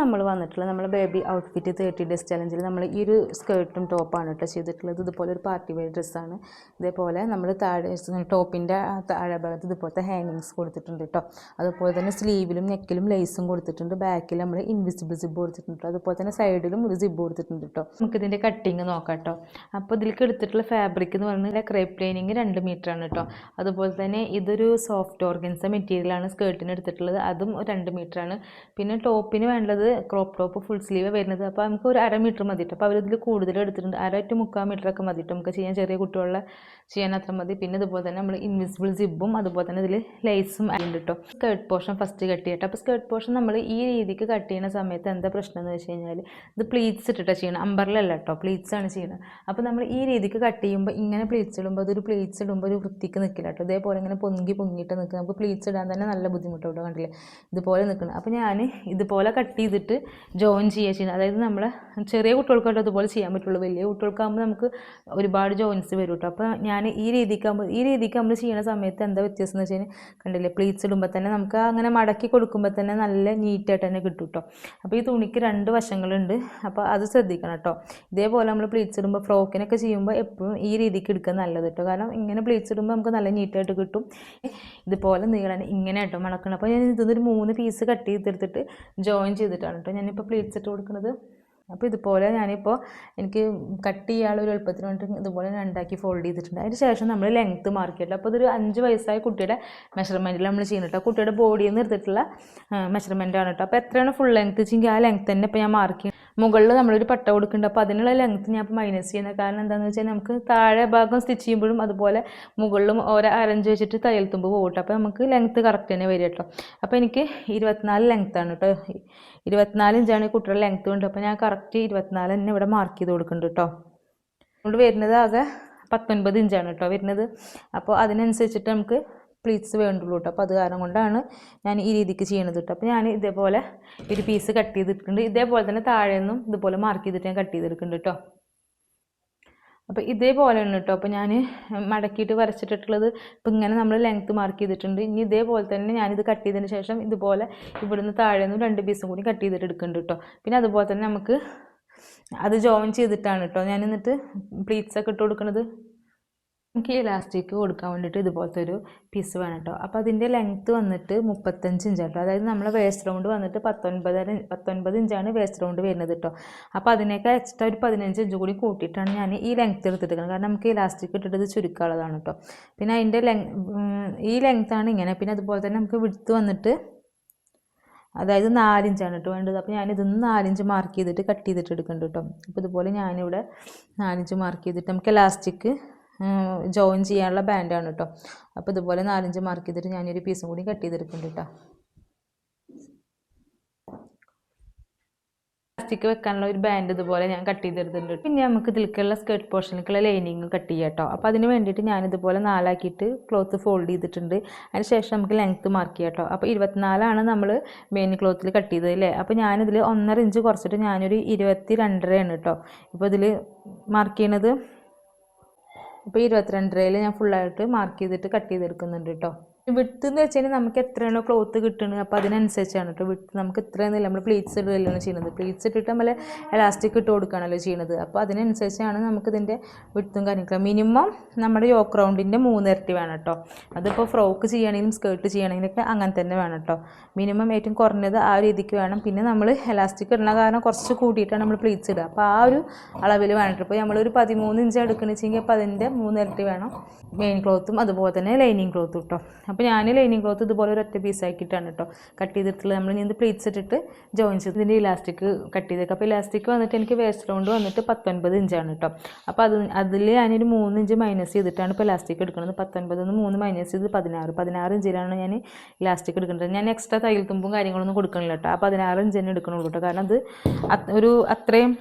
നമ്മൾ വന്നിട്ടുള്ളത് നമ്മളെ ബേബി ഔട്ട്ഫിറ്റ് 30 ഡേയ്സ് ചലഞ്ചിൽ നമ്മൾ ഈ ഒരു സ്കേർട്ടും ടോപ്പാണ് കേട്ടോ ചെയ്തിട്ടുള്ളത്. ഇതുപോലെ ഒരു പാർട്ടി വെയർ ഡ്രസ്സാണ്. ഇതേപോലെ നമ്മൾ താഴെ ടോപ്പിൻ്റെ താഴെ ഭാഗത്ത് ഇതുപോലത്തെ ഹാങ്ങിങ്സ് കൊടുത്തിട്ടുണ്ട് കേട്ടോ. അതുപോലെ തന്നെ സ്ലീവിലും നെക്കിലും ലേസും കൊടുത്തിട്ടുണ്ട്. ബാക്കിൽ നമ്മൾ ഇൻവിസിബിൾ സിബ് കൊടുത്തിട്ടുണ്ട്. അതുപോലെ തന്നെ സൈഡിലും ഒരു സിബ് കൊടുത്തിട്ടുണ്ട് കേട്ടോ. നമുക്കിതിൻ്റെ കട്ടിങ് നോക്കാം കേട്ടോ. അപ്പോൾ ഇതിലേക്ക് എടുത്തിട്ടുള്ള ഫാബ്രിക് എന്ന് പറയുന്നത് ക്രേപ്പ് ലൈനിങ് 2 മീറ്ററാണ് കേട്ടോ. അതുപോലെ തന്നെ ഇതൊരു സോഫ്റ്റ് ഓർഗൻസ മെറ്റീരിയലാണ് സ്കേർട്ടിന് എടുത്തിട്ടുള്ളത്, അതും 2 മീറ്ററാണ്. പിന്നെ ടോപ്പിന് വേണ്ടത് ക്രോപ്പ് ടോപ്പ് ഫുൾ സ്ലീവ് വരുന്നത്. അപ്പോൾ നമുക്ക് ഒരു 1/2 മീറ്റർ മതി കേട്ടോ. അപ്പോൾ അവരിതിൽ കൂടുതൽ എടുത്തിട്ടുണ്ട്. 1/2 to 3/4 മീറ്ററൊക്കെ മതി കേട്ടോ നമുക്ക് ചെയ്യാൻ, ചെറിയ കുട്ടികളുടെ ചെയ്യാൻ അത്ര മതി. പിന്നെ ഇതുപോലെ തന്നെ നമ്മൾ ഇൻവിസിബിൾ സിബും അതുപോലെ തന്നെ ഇതിൽ ലേസും ഉണ്ട് കേട്ടോ. സ്കേർട്ട് പോർഷൻ ഫസ്റ്റ് കട്ട് ചെയ്യട്ടോ. അപ്പോൾ സ്കേർട്ട് പോർഷൻ നമ്മൾ ഈ രീതിക്ക് കട്ട് ചെയ്യുന്ന സമയത്ത് എന്താ പ്രശ്നം എന്ന് വെച്ച് കഴിഞ്ഞാൽ ഇത് പ്ലീറ്റ്സ് ഇട്ടിട്ടാണ് ചെയ്യണം, അമ്പർലല്ല കേട്ടോ, പ്ലീറ്റ്സ് ആണ് ചെയ്യുന്നത്. അപ്പോൾ നമ്മൾ ഈ രീതിക്ക് കട്ട് ചെയ്യുമ്പോൾ ഇങ്ങനെ പ്ലീറ്റ്സ് ഇടുമ്പോൾ അതൊരു പ്ലീറ്റ്സ് ഇടുമ്പോൾ ഒരു വൃത്തിക്ക് നിൽക്കില്ല കേട്ടോ. ഇതേപോലെ ഇങ്ങനെ പൊങ്ങിയിട്ട് നിൽക്കുക. നമുക്ക് പ്ലീറ്റ്സ് ഇടാൻ തന്നെ നല്ല ബുദ്ധിമുട്ടോ കണ്ടില്ലേ, ഇതുപോലെ നിൽക്കണം. അപ്പോൾ ഞാൻ ഇതുപോലെ കട്ട് ചെയ്തിട്ട് ജോയിൻ ചെയ്യുന്നത്. അതായത് നമ്മൾ ചെറിയ കുട്ടികൾക്കായിട്ട് അതുപോലെ ചെയ്യാൻ പറ്റുള്ളൂ. വലിയ കുട്ടികൾക്കാകുമ്പോൾ നമുക്ക് ഒരുപാട് ജോയിൻസ് വരും കേട്ടോ. അപ്പോൾ ഞാൻ ഈ രീതിക്ക് നമ്മൾ ചെയ്യുന്ന സമയത്ത് എന്താ വ്യത്യാസം എന്ന് വെച്ച് കഴിഞ്ഞാൽ കണ്ടില്ലേ, പ്ലീറ്റ്സ് ഇടുമ്പോൾ തന്നെ നമുക്ക് അങ്ങനെ മടക്കി കൊടുക്കുമ്പോൾ തന്നെ നല്ല നീറ്റായിട്ട് തന്നെ കിട്ടും കേട്ടോ. അപ്പോൾ ഈ തുണിക്ക് 2 വശങ്ങളുണ്ട്, അപ്പോൾ അത് ശ്രദ്ധിക്കണം കേട്ടോ. ഇതേപോലെ നമ്മൾ പ്ലീറ്റ്സ് ഇടുമ്പോൾ ഫ്രോക്കിനൊക്കെ ചെയ്യുമ്പോൾ എപ്പോഴും ഈ രീതിക്ക് എടുക്കുക നല്ലത് കേട്ടോ. കാരണം ഇങ്ങനെ പ്ലീറ്റ്സ് ഇടുമ്പോൾ നമുക്ക് നല്ല നീറ്റായിട്ട് കിട്ടും. ഇതുപോലെ നീളൻ ഇങ്ങനെ കേട്ടോ മടക്കണം. അപ്പോൾ ഞാൻ ഇതൊരു 3 പീസ് കട്ട് ചെയ്തെടുത്തിട്ട് ജോയിൻ ചെയ്തിട്ടാണ് കേട്ടോ ഞാനിപ്പോൾ പ്ലീറ്റ്സ് ഇട്ട് കൊടുക്കുന്നത്. അപ്പോൾ ഇതുപോലെ ഞാനിപ്പോൾ എനിക്ക് കട്ട് ചെയ്യാനുള്ള ഒരു എളുപ്പത്തിന് വേണ്ടിയിട്ട് ഇതുപോലെ 2ആക്കി ഫോൾഡ് ചെയ്തിട്ടുണ്ട്. അതിന് ശേഷം നമ്മൾ ലെങ്ത്ത് മാർക്ക് ചെയ്തിട്ട്, അപ്പോൾ ഇതൊരു 5 വയസ്സായ കുട്ടിയുടെ മെഷർമെൻറ്റിൽ നമ്മൾ ചെയ്യുന്നത് കേട്ടോ. കുട്ടിയുടെ ബോഡിയിൽ നിന്ന് എടുത്തിട്ടുള്ള മെഷർമെൻറ്റാണ് കേട്ടോ. അപ്പോൾ എത്രയാണ് ഫുൾ ലെങ്ത്ത് വെച്ചെങ്കിൽ ആ ലെങ്ത്ത് തന്നെ ഇപ്പോൾ ഞാൻ മാർക്ക് ചെയ്യും. മുകളിൽ നമ്മളൊരു പട്ട കൊടുക്കുന്നുണ്ട്, അപ്പോൾ അതിനുള്ള ലെങ്ത്ത് ഞാൻ ഇപ്പോൾ മൈനസ് ചെയ്യുന്നത്. കാരണം എന്താണെന്ന് വെച്ചാൽ നമുക്ക് താഴെ ഭാഗം സ്റ്റിച്ച് ചെയ്യുമ്പോഴും അതുപോലെ മുകളിലും ഓരോ അരഞ്ച് വെച്ചിട്ട് തയ്യൽ തുമ്പ് പോകട്ടെ. അപ്പോൾ നമുക്ക് ലെങ്ത്ത് കറക്റ്റ് തന്നെ വരും കേട്ടോ. അപ്പോൾ എനിക്ക് 24 ലെങ്ത്താണ് കേട്ടോ. 24 ഇഞ്ചാണ് കുട്ടിയുടെ ലെങ്ത്ത് കൊണ്ട്. അപ്പോൾ ഞാൻ കറക്റ്റ് 24 തന്നെ ഇവിടെ മാർക്ക് ചെയ്ത് കൊടുക്കുന്നുണ്ട് കേട്ടോ. അതുകൊണ്ട് വരുന്നത് ആകെ 19 ഇഞ്ചാണ് കേട്ടോ വരുന്നത്. അപ്പോൾ അതിനനുസരിച്ചിട്ട് നമുക്ക് പ്ലീറ്റ്സ് വേണ്ടുള്ളൂ കേട്ടോ. അപ്പോൾ അത് കാരണം കൊണ്ടാണ് ഞാൻ ഈ രീതിക്ക് ചെയ്യണത് കേട്ടോ. അപ്പോൾ ഞാൻ ഇതേപോലെ ഒരു പീസ് കട്ട് ചെയ്തിട്ടുണ്ട്. ഇതേപോലെ തന്നെ താഴെ നിന്നും ഇതുപോലെ മാർക്ക് ചെയ്തിട്ട് ഞാൻ കട്ട് ചെയ്തെടുക്കുന്നുണ്ട് കേട്ടോ. അപ്പോൾ ഇതേപോലെയാണ് കേട്ടോ. അപ്പോൾ ഞാൻ മടക്കിയിട്ട് വരച്ചിട്ടുള്ളത് ഇപ്പോൾ ഇങ്ങനെ നമ്മൾ ലെങ്ത്ത് മാർക്ക് ചെയ്തിട്ടുണ്ട്. ഇനി ഇതേപോലെ തന്നെ ഞാനിത് കട്ട് ചെയ്തതിന് ശേഷം ഇതുപോലെ ഇവിടുന്ന് താഴെ നിന്നും 2 പീസും കൂടി കട്ട് ചെയ്തിട്ട് എടുക്കുന്നുണ്ട് കേട്ടോ. പിന്നെ അതുപോലെ തന്നെ നമുക്ക് അത് ജോയിൻ ചെയ്തിട്ടാണ് കേട്ടോ ഞാൻ എന്നിട്ട് പ്ലീറ്റ്സൊക്കെ ഇട്ട് കൊടുക്കുന്നത്. നമുക്ക് ഇലാസ്റ്റിക് കൊടുക്കാൻ വേണ്ടിയിട്ട് ഇതുപോലത്തെ ഒരു പീസ് വേണം കേട്ടോ. അപ്പോൾ അതിൻ്റെ ലെങ്ത്ത് വന്നിട്ട് 35 ഇഞ്ച് കേട്ടോ. അതായത് നമ്മളെ വേസ്റ്റ് റൗണ്ട് വന്നിട്ട് 19 ഇഞ്ചാണ് വേസ്റ്റ് റൗണ്ട് വരുന്നത് കേട്ടോ. അപ്പോൾ അതിനേക്കാൾ എക്സ്ട്രാ ഒരു 15 ഇഞ്ച് കൂടി കൂട്ടിയിട്ടാണ് ഞാൻ ഈ ലെങ്ത്ത് എടുത്തിരിക്കുന്നത്. കാരണം നമുക്ക് ഇലാസ്റ്റിക് ഇട്ടിട്ട് ചുരുക്കാനുള്ളതാണ് കേട്ടോ. പിന്നെ അതിൻ്റെ ഈ ലെങ്ത്താണ് ഇങ്ങനെ. പിന്നെ അതുപോലെ തന്നെ നമുക്ക് വിഡ്ത്ത് വന്നിട്ട് അതായത് 4 ഇഞ്ചാണ് കേട്ടോ വേണ്ടത്. അപ്പോൾ ഞാനിതൊന്ന് 4 ഇഞ്ച് മാർക്ക് ചെയ്തിട്ട് കട്ട് ചെയ്തിട്ട് എടുക്കുന്നുണ്ട് കേട്ടോ. അപ്പോൾ ഇതുപോലെ ഞാനിവിടെ 4 ഇഞ്ച് മാർക്ക് ചെയ്തിട്ട് നമുക്ക് ഇലാസ്റ്റിക് ജോയിൻ ചെയ്യാനുള്ള ബാൻഡാണ് കേട്ടോ. അപ്പോൾ ഇതുപോലെ 4 ഇഞ്ച് മാർക്ക് ചെയ്തിട്ട് ഞാനൊരു പീസും കൂടി കട്ട് ചെയ്തെടുക്കുന്നുണ്ട് കേട്ടോ. ഇലാസ്റ്റിക് വെക്കാനുള്ള ഒരു ബാൻഡ് ഇതുപോലെ ഞാൻ കട്ട് ചെയ്തെടുത്തിട്ടുണ്ട്. പിന്നെ നമുക്ക് ഇതിലേക്കുള്ള സ്കേർട്ട് പോർഷനിലേക്കുള്ള ലൈനിങ് കട്ട് ചെയ്യാം കേട്ടോ. അപ്പോൾ അതിന് വേണ്ടിയിട്ട് ഞാനിതുപോലെ 4 ആക്കിയിട്ട് ക്ലോത്ത് ഫോൾഡ് ചെയ്തിട്ടുണ്ട്. അതിന് ശേഷം നമുക്ക് ലെങ്ത്ത് മാർക്ക് ചെയ്യാം കേട്ടോ. അപ്പോൾ 24 നമ്മൾ മെയിൻ ക്ലോത്തിൽ കട്ട് ചെയ്തത് അല്ലേ. അപ്പോൾ ഞാനിതിൽ 1.5 ഇഞ്ച് കുറച്ചിട്ട് ഞാനൊരു 22.5 കേട്ടോ ഇപ്പോൾ ഇതിൽ മാർക്ക് ചെയ്യണത്. അപ്പോൾ 22.5 ഞാൻ ഫുള്ളായിട്ട് മാർക്ക് ചെയ്തിട്ട് കട്ട് ചെയ്തെടുക്കുന്നുണ്ട് കേട്ടോ. വിഡ്ത്ത് എന്ന് വെച്ച് കഴിഞ്ഞാൽ നമുക്ക് എത്രയാണോ ക്ലോത്ത് കിട്ടുന്നത് അപ്പോൾ അതിനനുസരിച്ചാണ് കേട്ടോ വിഡ്ത്ത്. നമുക്ക് ഇത്രയൊന്നുമില്ല, നമ്മൾ പ്ലീറ്റ്സ് ഇടുകയല്ലോ ചെയ്യുന്നത്. പ്ലീറ്റ്സ് ഇട്ടിട്ട് നമ്മൾ എലാസ്റ്റിക് ഇട്ട് കൊടുക്കുകയാണല്ലോ ചെയ്യുന്നത്. അപ്പോൾ അതിനനുസരിച്ചാണ് നമുക്കിതിൻ്റെ വിഡ്ത്തും കാര്യങ്ങളൊക്കെ. മിനിമം നമ്മുടെ യോക്ക് റൗണ്ടിൻ്റെ 3 ഇരട്ടി വേണം കേട്ടോ. അതിപ്പോൾ ഫ്രോക്ക് ചെയ്യുകയാണെങ്കിലും സ്കേർട്ട് ചെയ്യുകയാണെങ്കിലൊക്കെ അങ്ങനെ തന്നെ വേണം കേട്ടോ. മിനിമം ഏറ്റവും കുറഞ്ഞത് ആ രീതിക്ക് വേണം. പിന്നെ നമ്മൾ എലാസ്റ്റിക് ഇടുന്ന കാരണം കുറച്ച് കൂട്ടിയിട്ടാണ് നമ്മൾ പ്ലീറ്റ്സ് ഇടുക. അപ്പോൾ ആ ഒരു അളവിൽ വേണം. ഇപ്പോൾ നമ്മളൊരു 13 ഇഞ്ച് എടുക്കണമെന്ന് വെച്ചെങ്കിൽ അപ്പോൾ അതിൻ്റെ 3 ഇരട്ടി വേണം മെയിൻ ക്ലോത്തും അതുപോലെ തന്നെ ലൈനിങ് ക്ലോത്തും കേട്ടോ. അപ്പോൾ ഞാൻ ലൈനിങ് ക്ലോത്ത് ഇതുപോലെ ഒരു ഒറ്റ പീസാക്കിയിട്ടാണ് കേട്ടോ കട്ട് ചെയ്തിട്ടുള്ളത്. നമ്മൾ ഇനി പ്ലീറ്റ്സ് ഇട്ടിട്ട് ജോയിൻ ചെയ്ത് ഇതിൻ്റെ ഇലാസ്റ്റിക് കട്ട് ചെയ്തേക്കാം. അപ്പോൾ ഇലാസ്റ്റിക് വന്നിട്ട് എനിക്ക് വേസ്റ്റ് റൗണ്ട് വന്നിട്ട് 19 ഇഞ്ചാണ് കേട്ടോ. അപ്പോൾ അതിൽ ഞാനൊരു 3 ഇഞ്ച് മൈനസ് ചെയ്തിട്ടാണ് ഇപ്പോൾ ഇലാസ്റ്റിക് എടുക്കുന്നത്. 19 3 മൈനസ് ചെയ്ത് 16 ഇഞ്ചിലാണ് ഞാൻ ഇലാസ്റ്റിക് എടുക്കുന്നത്. ഞാൻ എക്സ്ട്രാ തയ്യൽ തുമ്പും കാര്യങ്ങളൊന്നും കൊടുക്കണില്ല കേട്ടോ. 16 ഇഞ്ച് തന്നെ എടുക്കണുള്ളൂ കേട്ടോ. കാരണം അത് ഒരു അത്രയും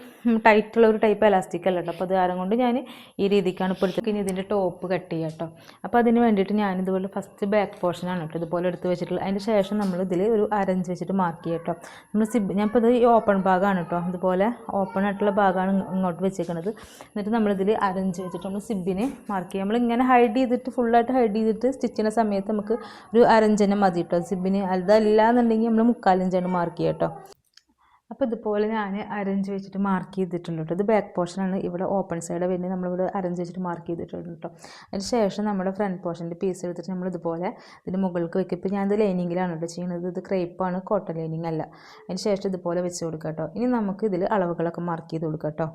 ടൈറ്റുള്ള ഒരു ടൈപ്പ് ഇലാസ്റ്റിക് അല്ല കേട്ടോ. അപ്പോൾ അത് കാരണം കൊണ്ട് ഞാൻ ഈ രീതിക്കാണ് ഇപ്പോൾ എടുത്തത്. ഇനി ഇതിൻ്റെ ടോപ്പ് കട്ട് ചെയ്യാം കേട്ടോ. അപ്പോൾ അതിന് വേണ്ടിയിട്ട് ഞാനിതുപോലെ ഫസ്റ്റ് ബാക്ക് പോർഷനാണ് കേട്ടോ ഇതുപോലെ എടുത്ത് വെച്ചിട്ടുള്ളത്. അതിന് ശേഷം നമ്മൾ ഇതിൽ ഒരു 1/2 ഇഞ്ച് വെച്ചിട്ട് മാർക്ക് ചെയ്യാം കേട്ടോ. നമ്മൾ സിബ് ഞാനിപ്പോൾ ഇത് ഈ ഓപ്പൺ ഭാഗമാണ് കേട്ടോ. ഇതുപോലെ ഓപ്പൺ ആയിട്ടുള്ള ഭാഗമാണ് ഇങ്ങോട്ട് വെച്ചേക്കുന്നത്. എന്നിട്ട് നമ്മളിതിൽ 1/2 ഇഞ്ച് വെച്ചിട്ട് നമ്മൾ സിബിനെ മാർക്ക് ചെയ്യാം. നമ്മളിങ്ങനെ ഹൈഡ് ചെയ്തിട്ട് ഫുള്ളായിട്ട് ഹൈഡ് ചെയ്തിട്ട് സ്റ്റിച്ച് ചെയ്യുന്ന സമയത്ത് നമുക്ക് ഒരു 1/2 ഇഞ്ച് തന്നെ മതി കേട്ടോ സിബിന്. അതല്ല എന്നുണ്ടെങ്കിൽ നമ്മൾ 3/4 ഇഞ്ചാണ് മാർക്ക് ചെയ്യുക കേട്ടോ. അപ്പോൾ ഇതുപോലെ ഞാൻ അരഞ്ച് വെച്ചിട്ട് മാർക്ക് ചെയ്തിട്ടുണ്ട് കേട്ടോ. ഇത് ബാക്ക് പോർഷനാണ്. ഇവിടെ ഓപ്പൺ സൈഡ് വരുന്നത് നമ്മളിവിടെ അരഞ്ച് വെച്ചിട്ട് മാർക്ക് ചെയ്തിട്ടുണ്ട് കേട്ടോ. അതിന് ശേഷം നമ്മുടെ ഫ്രണ്ട് പോർഷൻ്റെ പീസ് എടുത്തിട്ട് നമ്മൾ ഇതുപോലെ ഇതിന് മുകൾക്ക് വെക്കും. ഇപ്പോൾ ഞാനിത് ലൈനിങ്ങിലാണ് കേട്ടോ ചെയ്യുന്നത്. ഇത് ക്രേപ്പാണ്, കോട്ടൺ ലൈനിങ് അല്ല. അതിന് ശേഷം ഇതുപോലെ വെച്ച് കൊടുക്കാം കേട്ടോ. ഇനി നമുക്ക് ഇതിൽ അളവുകളൊക്കെ മാർക്ക് ചെയ്ത് കൊടുക്കാം കേട്ടോ.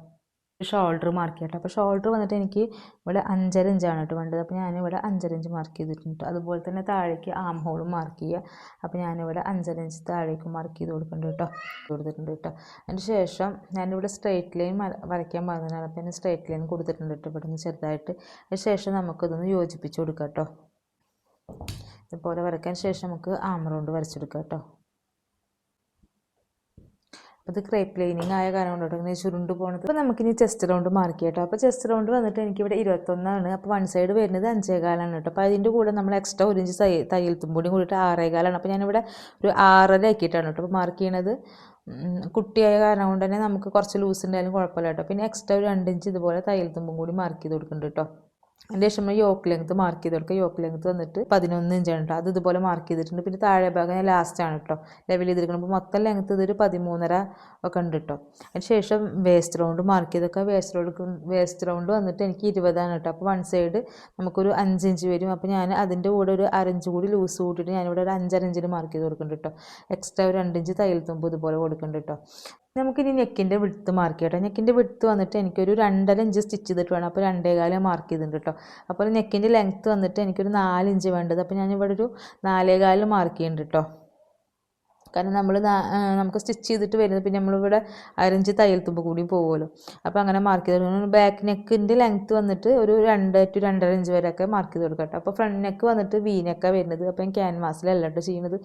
ഷോൾഡർ മാർക്ക് ചെയ്യട്ടോ. അപ്പോൾ ഷോൾഡർ വന്നിട്ട് എനിക്ക് ഇവിടെ 5.5 ഇഞ്ചാണ് കേട്ടോ വേണ്ടത്. അപ്പോൾ ഞാനിവിടെ 5.5 ഇഞ്ച് മാർക്ക് ചെയ്തിട്ടുണ്ട്. അതുപോലെ തന്നെ താഴേക്ക് ആം ഹോളും മാർക്ക് ചെയ്യുക. അപ്പോൾ ഞാനിവിടെ 5.5 ഇഞ്ച് താഴേക്ക് മാർക്ക് ചെയ്ത് കൊടുത്തിട്ടുണ്ട് കേട്ടോ. അതിന് ശേഷം ഞാനിവിടെ സ്ട്രൈറ്റ് ലൈൻ വരയ്ക്കാൻ പറഞ്ഞതാണ്. അപ്പോൾ ഞാൻ സ്ട്രൈറ്റ് ലൈൻ കൊടുത്തിട്ടുണ്ട് കേട്ടോ ഇവിടെ നിന്ന് ചെറുതായിട്ട്. അതിന് ശേഷം നമുക്കിതൊന്ന് യോജിപ്പിച്ച് കൊടുക്കാം കേട്ടോ. ഇതുപോലെ വരയ്ക്കാൻ ശേഷം നമുക്ക് ആം റൗണ്ട് വരച്ചെടുക്കാം കേട്ടോ. അത് ക്രേപ്പ് ലൈനിങ് ആയ കാരണം കൊണ്ടോട്ടോ ഇങ്ങനെ ചുരുണ്ട് പോകുന്നത്. അപ്പോൾ നമുക്കിനി ചെസ്റ്റ് റൗണ്ട് മാർക്ക് ചെയ്യാം കേട്ടോ. അപ്പോൾ ചെസ്റ്റ് റൗണ്ട് വന്നിട്ട് എനിക്കിവിടെ 21 അപ്പോൾ വൺ സൈഡ് വരുന്നത് 5.25 കേട്ടോ. അപ്പോൾ അതിൻ്റെ കൂടെ നമ്മൾ എക്സ്ട്രാ 1 ഇഞ്ച് തയ്യൽ തുമ്പൂടിയും കൂടിയിട്ട് 6.25. അപ്പോൾ ഞാനിവിടെ ഒരു 6.5 ആക്കിയിട്ടാണ് കേട്ടോ അപ്പോൾ മാർക്ക് ചെയ്യണത്. കുട്ടിയായ കാരണം കൊണ്ട് തന്നെ നമുക്ക് കുറച്ച് ലൂസ് ഉണ്ടായാലും കുഴപ്പമില്ല കേട്ടോ. പിന്നെ എക്സ്ട്രാ ഒരു 2 ഇഞ്ച് ഇതുപോലെ തയ്യൽ തുമ്പും കൂടി മാർക്ക് ചെയ്ത് കൊടുക്കുന്നുണ്ട് കേട്ടോ. അതിൻ്റെ ശേഷം നമ്മൾ യോക്ക് ലെങ്ത്ത് മാർക്ക് ചെയ്ത് കൊടുക്കുക. യോക്ക് ലെങ്ത്ത് വന്നിട്ട് 11 ഇഞ്ചാണ് കേട്ടോ. അത് ഇതുപോലെ മാർക്ക് ചെയ്തിട്ടുണ്ട്. പിന്നെ താഴെ ഭാഗം ഞാൻ ലാസ്റ്റാണ് കേട്ടോ ലെവൽ ചെയ്തിരിക്കണം. അപ്പോൾ മൊത്തം ലെങ്ത്ത് ഇതൊരു 13.5 ഒക്കെ ഉണ്ട് കേട്ടോ. അതിന് ശേഷം വേസ്റ്റ് റൗണ്ട് മാർക്ക് ചെയ്തൊക്കെ. വേസ്റ്റ് റൗണ്ട് വന്നിട്ട് എനിക്ക് 20 കേട്ടോ. അപ്പോൾ വൺ സൈഡ് നമുക്കൊരു 5 ഇഞ്ച് വരും. അപ്പോൾ ഞാൻ അതിൻ്റെ കൂടെ ഒരു 1 ഇഞ്ച് കൂടി ലൂസ് കൂട്ടിയിട്ട് ഞാനിവിടെ ഒരു 5.5 ഇഞ്ചിന് മാർക്ക് ചെയ്ത് കൊടുക്കുന്നുണ്ട് കേട്ടോ. എക്സ്ട്രാ ഒരു 2 ഇഞ്ച് തയ്യൽ തുമ്പ് ഇതുപോലെ കൊടുക്കുന്നുണ്ട് കേട്ടോ. നമുക്കിനി നെക്കിൻ്റെ വിഡ്ത്ത് മാർക്ക് ചെയ്യട്ടോ. നെക്കിൻ്റെ വിഡ്ത്ത് വന്നിട്ട് എനിക്കൊരു 2.5 ഇഞ്ച് സ്റ്റിച്ച് ചെയ്തിട്ട് വേണം. അപ്പോൾ 2.25 മാർക്ക് ചെയ്തിട്ടുണ്ട് കേട്ടോ. അപ്പോൾ നെക്കിൻ്റെ ലെങ്ത്ത് വന്നിട്ട് എനിക്കൊരു 4 ഇഞ്ച് വേണ്ടത്. അപ്പോൾ ഞാനിവിടെ ഒരു 4.25 മാർക്ക് ചെയ്യുന്നുണ്ട് കേട്ടോ. കാരണം നമുക്ക് സ്റ്റിച്ച് ചെയ്തിട്ട് വരുന്നത് പിന്നെ നമ്മളിവിടെ 1 ഇഞ്ച് തയ്യൽ തുമ്പ് കൂടി പോകുമല്ലോ. അപ്പോൾ അങ്ങനെ മാർക്ക് ചെയ്ത് ബാക്ക് നെക്കിൻ്റെ ലെങ്ത്ത് വന്നിട്ട് ഒരു 2 to 2.5 ഇഞ്ച് വരെയൊക്കെ മാർക്ക് ചെയ്ത് കൊടുക്കാം കേട്ടോ. അപ്പോൾ ഫ്രണ്ട് നെക്ക് വന്നിട്ട് വി നെക്കാണ് വരുന്നത്. അപ്പോൾ ഞാൻ ക്യാൻവാസിലല്ല കേട്ടോ ചെയ്യുന്നത്.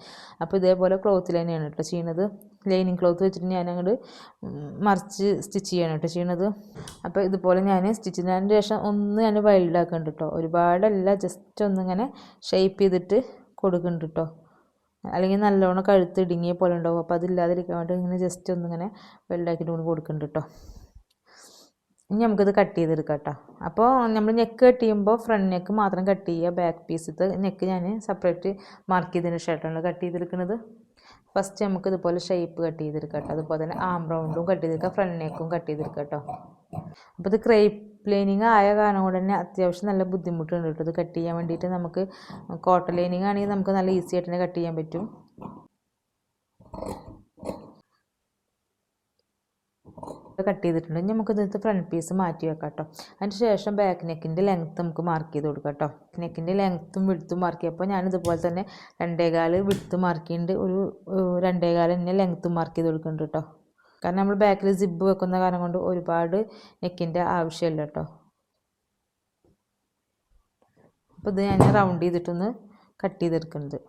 അപ്പോൾ ഇതേപോലെ ക്ലോത്തിൽ തന്നെയാണ് കേട്ടോ ചെയ്യുന്നത്. ലൈനിങ് ക്ലോത്ത് വെച്ചിട്ട് ഞാൻ അങ്ങോട്ട് മറിച്ച് സ്റ്റിച്ച് ചെയ്യണം കേട്ടോ ചെയ്യണത്. അപ്പോൾ ഇതുപോലെ ഞാൻ സ്റ്റിച്ച് ചെയ്തതിന് ശേഷം ഒന്ന് ഞാൻ വൈൽഡ് ആക്കുന്നുണ്ട് കേട്ടോ. ഒരുപാടല്ല, ജസ്റ്റ് ഒന്നിങ്ങനെ ഷേപ്പ് ചെയ്തിട്ട് കൊടുക്കുന്നുണ്ട് കേട്ടോ. അല്ലെങ്കിൽ നല്ലോണം കഴുത്ത് ഇടുങ്ങിയ പോലെ ഉണ്ടാവും. അപ്പോൾ അതില്ലാതിരിക്കാൻ വേണ്ടി ഇങ്ങനെ ജസ്റ്റ് ഒന്നിങ്ങനെ വെൽഡാക്കിയിട്ട് കൊണ്ട് കൊടുക്കുന്നുണ്ട് കേട്ടോ. ഇനി നമുക്കിത് കട്ട് ചെയ്തെടുക്കാം കേട്ടോ. അപ്പോൾ നമ്മൾ നെക്ക് കട്ട് ചെയ്യുമ്പോൾ ഫ്രണ്ട് നെക്ക് മാത്രം കട്ട് ചെയ്യുക. ബാക്ക് പീസത്തെ നെക്ക് ഞാൻ സെപ്പറേറ്റ് മാർക്ക് ചെയ്തതിന് ശേഷമാണ് കട്ട് ചെയ്തെടുക്കുന്നത്. ഫസ്റ്റ് നമുക്ക് ഇതുപോലെ ഷേപ്പ് കട്ട് ചെയ്തെടുക്കാം കേട്ടോ. അതുപോലെ തന്നെ ആം റൗണ്ടും കട്ട് ചെയ്തെടുക്കുക, ഫ്രണ്ട് നെക്കും കട്ട് ചെയ്തെടുക്കുക കേട്ടോ. അപ്പോൾ ഇത് ക്രേപ്പ് ലൈനിങ് ആയ കാരണം കൊണ്ട് തന്നെ അത്യാവശ്യം നല്ല ബുദ്ധിമുട്ടുണ്ട് കേട്ടോ ഇത് കട്ട് ചെയ്യാൻ വേണ്ടിയിട്ട്. നമുക്ക് കോട്ടൺ ലൈനിങ് ആണെങ്കിൽ നമുക്ക് നല്ല ഈസി ആയിട്ട് തന്നെ കട്ട് ചെയ്യാൻ പറ്റും. കട്ട് ചെയ്തിട്ടുണ്ട്. ഇനി നമുക്ക് ഇതിനകത്ത് ഫ്രണ്ട് പീസ് മാറ്റി വെക്കാം കേട്ടോ. അതിന് ശേഷം ബാക്ക് നെക്കിൻ്റെ ലെങ്ത്ത് നമുക്ക് മാർക്ക് ചെയ്ത് കൊടുക്കാം കേട്ടോ. നെക്കിൻ്റെ ലെങ്ത്തും വിഡ്ത്തും മാർക്ക് ചെയ്യുമ്പോൾ ഞാനിതുപോലെ തന്നെ 2.25 വിഡ്ത്ത് മാർക്ക് ചെയ്യുന്നുണ്ട്. ഒരു 2.25 തന്നെ ലെങ്ത്തും മാർക്ക് ചെയ്ത് കൊടുക്കുന്നുണ്ട് കേട്ടോ. കാരണം നമ്മൾ ബാക്കിൽ സിബ് വെക്കുന്ന കാരണം കൊണ്ട് ഒരുപാട് നെക്കിൻ്റെ ആവശ്യമില്ല കേട്ടോ. അപ്പോൾ ഇത് ഞാൻ റൗണ്ട് ചെയ്തിട്ടൊന്ന് കട്ട് ചെയ്തെടുക്കുന്നത്.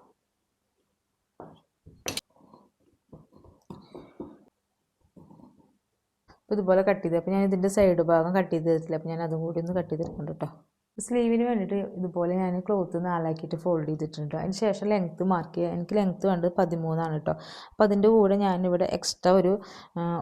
അപ്പോൾ ഇതുപോലെ കട്ട് ചെയ്ത്, അപ്പോൾ ഞാൻ ഇതിൻ്റെ സൈഡ് ഭാഗം കട്ട് ചെയ്ത് തരത്തില്ല. അപ്പോൾ ഞാൻ അതും കൂടി ഒന്ന് കട്ട് ചെയ്തെടുക്കുന്നുണ്ട് കേട്ടോ. സ്ലീവിന് വേണ്ടിയിട്ട് ഇതുപോലെ ഞാൻ ക്ലോത്ത് 4 ആക്കിയിട്ട് ഫോൾഡ് ചെയ്തിട്ടുണ്ട്. അതിന് ശേഷം ലെങ്ത്ത് മാർക്ക് ചെയ്യുക. എനിക്ക് ലെങ്ത്ത് വേണ്ടത് 13 കേട്ടോ. അപ്പോൾ അതിൻ്റെ കൂടെ ഞാനിവിടെ എക്സ്ട്രാ ഒരു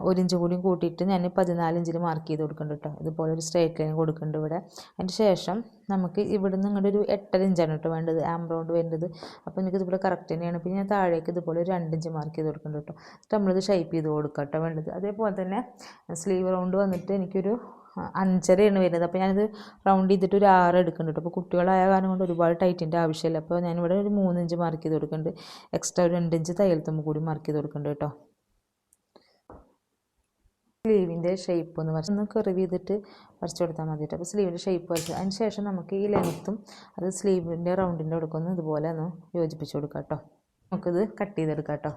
1 ഇഞ്ച് കൂടി കൂട്ടിയിട്ട് ഞാൻ 14 ഇഞ്ചിൽ മാർക്ക് ചെയ്ത് കൊടുക്കുന്നുണ്ട് കേട്ടോ. ഇതുപോലെ ഒരു സ്ട്രൈറ്റ് ലൈൻ കൊടുക്കുന്നുണ്ട് ഇവിടെ. അതിന് ശേഷം നമുക്ക് ഇവിടെ നിന്ന് ഇങ്ങോട്ട് ഒരു 8.5 ഇഞ്ചാണ് കേട്ടോ വേണ്ടത്, ആം റൗണ്ട് വേണ്ടത്. അപ്പോൾ എനിക്ക് ഇതിവിടെ കറക്റ്റ് തന്നെയാണ്. പിന്നെ ഞാൻ താഴേക്ക് ഇതുപോലെ ഒരു 2 ഇഞ്ച് മാർക്ക് ചെയ്ത് കൊടുക്കുന്നുണ്ട് കേട്ടോ. എന്നിട്ട് നമ്മളിത് ഷേപ്പ് ചെയ്ത് കൊടുക്കാം കേട്ടോ വേണ്ടത്. അതേപോലെ തന്നെ സ്ലീവ് റൗണ്ട് വന്നിട്ട് എനിക്കൊരു 5.5 വരുന്നത്. അപ്പോൾ ഞാനിത് റൗണ്ട് ചെയ്തിട്ട് ഒരു 6 എടുക്കുന്നുണ്ട്. അപ്പോൾ കുട്ടികളായ കാരണം കൊണ്ട് ഒരുപാട് ടൈറ്റിൻ്റെ ആവശ്യമില്ല. അപ്പോൾ ഞാനിവിടെ ഒരു 3 ഇഞ്ച് മാർക്ക് ചെയ്ത് കൊടുക്കുന്നുണ്ട്. എക്സ്ട്രാ ഒരു 2 ഇഞ്ച് തയ്യൽ തുമ്പ് കൂടി മാർക്ക് ചെയ്ത് കൊടുക്കുന്നുണ്ട് കേട്ടോ. സ്ലീവിൻ്റെ ഷേപ്പ് ഒന്ന് കർവ് ചെയ്തിട്ട് വരച്ച് കൊടുത്താൽ മതി കേട്ടോ. അപ്പോൾ സ്ലീവിൻ്റെ ഷേപ്പ് വരച്ച് അതിന് ശേഷം നമുക്ക് ഈ ലെങ്ത്തും അത് സ്ലീവിൻ്റെ റൗണ്ടിൻ്റെ കൊടുക്കൊന്ന് ഇതുപോലെ ഒന്ന് യോജിപ്പിച്ച് കൊടുക്കാം കേട്ടോ. നമുക്കിത് കട്ട് ചെയ്തെടുക്കാം കേട്ടോ.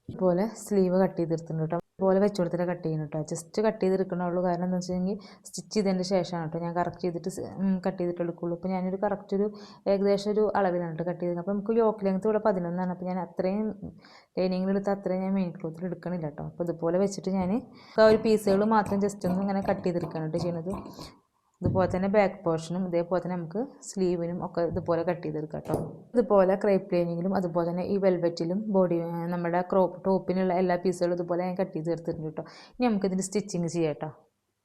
ഇതുപോലെ സ്ലീവ് കട്ട് ചെയ്തെടുത്തിട്ടുണ്ട് കേട്ടോ. ഇതുപോലെ വെച്ച് കൊടുത്തിട്ട് കട്ട് ചെയ്യണം കേട്ടോ. ജസ്റ്റ് കട്ട് ചെയ്തെടുക്കണുള്ളൂ. കാരണം എന്താ വെച്ചിട്ടുണ്ടെങ്കിൽ സ്റ്റിച്ച് ചെയ്തതിൻ്റെ ശേഷമാണ് കേട്ടോ ഞാൻ കറക്റ്റ് ചെയ്തിട്ട് കട്ട് ചെയ്തിട്ട് എടുക്കുള്ളൂ. അപ്പോൾ ഞാനൊരു കറക്റ്റ് ഒരു ഏകദേശം ഒരു അളവിലാണ് കേട്ടോ കട്ട് ചെയ്തത്. അപ്പോൾ നമുക്ക് യോക്ക് ലെങ്ത്ത് ഇവിടെ 11 ആണ്. അപ്പോൾ ഞാൻ അത്രയും ലൈനിങ്ങിലെടുത്ത് അത്രയും ഞാൻ മെയിൻ ക്ലോത്തിൽ എടുക്കണില്ല കേട്ടോ. അപ്പോൾ ഇതുപോലെ വെച്ചിട്ട് ഞാൻ ആ ഒരു പീസുകൾ മാത്രം ജസ്റ്റ് ഒന്ന് ഇങ്ങനെ കട്ട് ചെയ്തെടുക്കുകയാണ് കേട്ടോ ചെയ്യുന്നത്. ഇതുപോലെ തന്നെ ബാക്ക് പോർഷനും ഇതേപോലെ തന്നെ നമുക്ക് സ്ലീവിനും ഒക്കെ ഇതുപോലെ കട്ട് ചെയ്തെടുക്കാം കേട്ടോ. ഇതുപോലെ ക്രേപ്പ് ലൈനിങ്ങിലും അതുപോലെ തന്നെ ഈ വെൽവെറ്റിലും നമ്മുടെ ടോപ്പിനുള്ള എല്ലാ പീസുകളും ഇതുപോലെ ഞാൻ കട്ട് ചെയ്ത് എടുത്തിട്ടുണ്ട് കേട്ടോ. ഇനി നമുക്കിതിൻ്റെ സ്റ്റിച്ചിങ് ചെയ്യാം കേട്ടോ.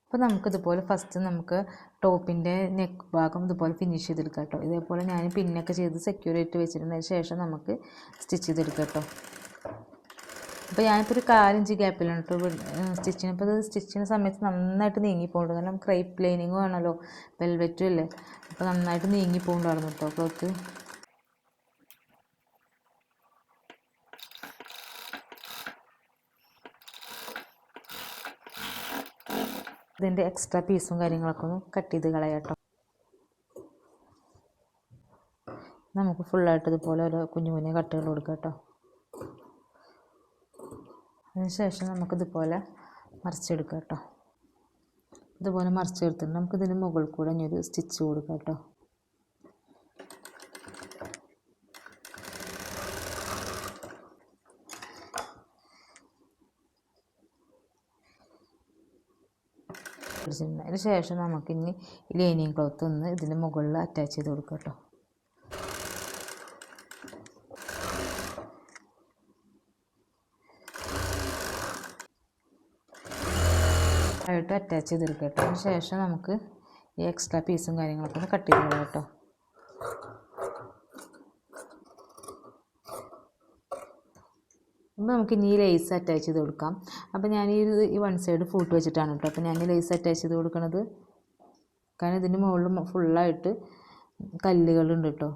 അപ്പോൾ നമുക്കിതുപോലെ ഫസ്റ്റ് നമുക്ക് ടോപ്പിൻ്റെ നെക്ക് ഭാഗം ഇതുപോലെ ഫിനിഷ് ചെയ്തെടുക്കാം കേട്ടോ. ഇതേപോലെ ഞാൻ പിന്നൊക്കെ ചെയ്ത് സെക്യൂർ ആയിട്ട് വെച്ചിട്ടുണ്ട്. അതിന് ശേഷം നമുക്ക് സ്റ്റിച്ച് ചെയ്തെടുക്കാം കേട്ടോ. അപ്പോൾ ഞാനിപ്പോൾ ഒരു 1/4 ഇഞ്ച് ഗ്യാപ്പിലാണ് കേട്ടോ സ്റ്റിച്ചിങ്. അപ്പോൾ ഇത് സ്റ്റിച്ച് ചെയ്യുന്ന സമയത്ത് നന്നായിട്ട് നീങ്ങിപ്പോകുന്നുണ്ട്, കാരണം ക്രേപ്പ് ലൈനിങ്ങും ആണല്ലോ, വെൽവെറ്റും അല്ലേ, അപ്പോൾ നന്നായിട്ട് നീങ്ങിപ്പോകുന്നുണ്ടായിരുന്നു കേട്ടോ ക്ലോത്ത്. ഇതിൻ്റെ എക്സ്ട്രാ പീസും കാര്യങ്ങളൊക്കെ ഒന്ന് കട്ട് ചെയ്ത് കളയാം കേട്ടോ. നമുക്ക് ഫുള്ളായിട്ട് ഇതുപോലെ ഓരോ കുഞ്ഞു കുഞ്ഞു കട്ടുകൾ കൊടുക്കാം കേട്ടോ. അതിനുശേഷം നമുക്കിതുപോലെ മറിച്ചെടുക്കാം കേട്ടോ. ഇതുപോലെ മറിച്ചെടുത്തിട്ട് നമുക്കിതിന് മുകളിൽ കൂടെ ഇനിയൊരു സ്റ്റിച്ച് കൊടുക്കാം കേട്ടോ. അതിന് ശേഷം നമുക്കിനി ലൈനിങ് ക്ലോത്ത് ഒന്ന് ഇതിന് മുകളിൽ അറ്റാച്ച് ചെയ്ത് കൊടുക്കാം കേട്ടോ. ആയിട്ട് അറ്റാച്ച് ചെയ്തെടുക്കുക കേട്ടോ. അതിന് ശേഷം നമുക്ക് ഈ എക്സ്ട്രാ പീസും കാര്യങ്ങളൊക്കെ ഒന്ന് കട്ട് ചെയ്ത് കളയാം കേട്ടോ. അപ്പോൾ നമുക്ക് ഇനി ഈ ലേസ് അറ്റാച്ച് ചെയ്ത് കൊടുക്കാം. അപ്പോൾ ഞാൻ ഈ വൺ സൈഡ് ഫൂട്ട് വെച്ചിട്ടാണ് കേട്ടോ അപ്പോൾ ഞാൻ ലേസ് അറ്റാച്ച് ചെയ്ത് കൊടുക്കുന്നത്, കാരണം ഇതിൻ്റെ മുകളിൽ ഫുള്ളായിട്ട് കല്ലുകളുണ്ട് കേട്ടോ.